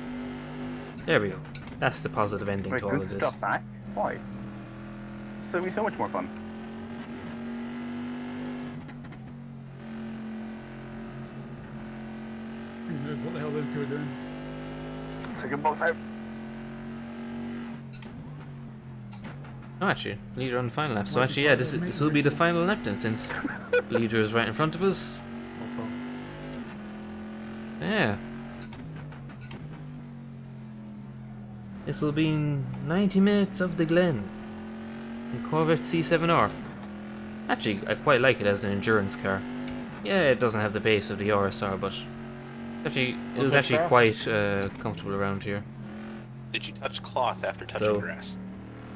[SPEAKER 1] There we go. That's the positive ending
[SPEAKER 6] Wait,
[SPEAKER 1] to all
[SPEAKER 6] good
[SPEAKER 1] of this.
[SPEAKER 6] stuff back? Why? It's gonna be so much more fun.
[SPEAKER 5] Who knows what the hell those two are doing?
[SPEAKER 6] Take them both out.
[SPEAKER 1] Oh, actually, leader on the final lap. So actually, yeah, this will be the final lap then, since leader is right in front of us. Yeah. This will be 90 minutes of the Glen in Corvette C7R. Actually, I quite like it as an endurance car. Yeah, it doesn't have the base of the RSR, but actually, it was actually quite comfortable around here.
[SPEAKER 3] Did you touch cloth after touching grass?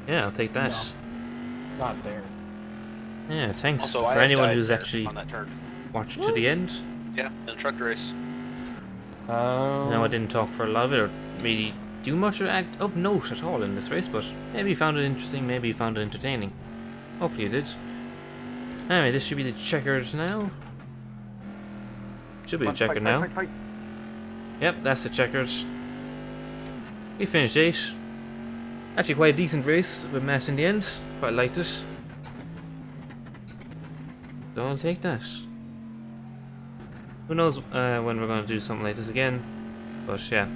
[SPEAKER 1] Yeah, I'll take that.
[SPEAKER 2] No, not there.
[SPEAKER 1] Yeah, thanks
[SPEAKER 3] Also,
[SPEAKER 1] for
[SPEAKER 3] I had
[SPEAKER 1] anyone
[SPEAKER 3] died
[SPEAKER 1] who's
[SPEAKER 3] there
[SPEAKER 1] actually
[SPEAKER 3] on that turn.
[SPEAKER 1] watched to the end.
[SPEAKER 3] Yeah, in a truck race.
[SPEAKER 1] No, I didn't talk for a lot of it, or really do much or act of note at all in this race, but maybe you found it interesting, maybe you found it entertaining. Hopefully you did. Anyway, this should be the checkered now. Should be the checkered now.
[SPEAKER 6] Fight.
[SPEAKER 1] Yep, that's the checkered. We finished 8. Actually quite a decent race with Matt in the end. Quite liked it. So I'll take that. Who knows when we're going to do something like this again. But yeah.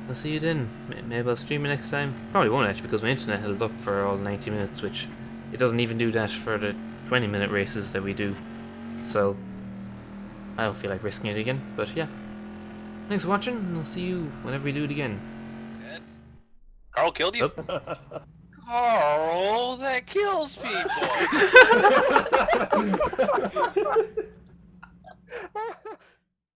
[SPEAKER 1] I'll see you then. Maybe I'll stream it next time. Probably won't actually, because my internet held up for all 90 minutes, which it doesn't even do that for the 20-minute races that we do. So I don't feel like risking it again, but yeah. Thanks for watching, and I'll see you whenever we do it again.
[SPEAKER 3] Dead? Carl killed you? Carl, that kills people!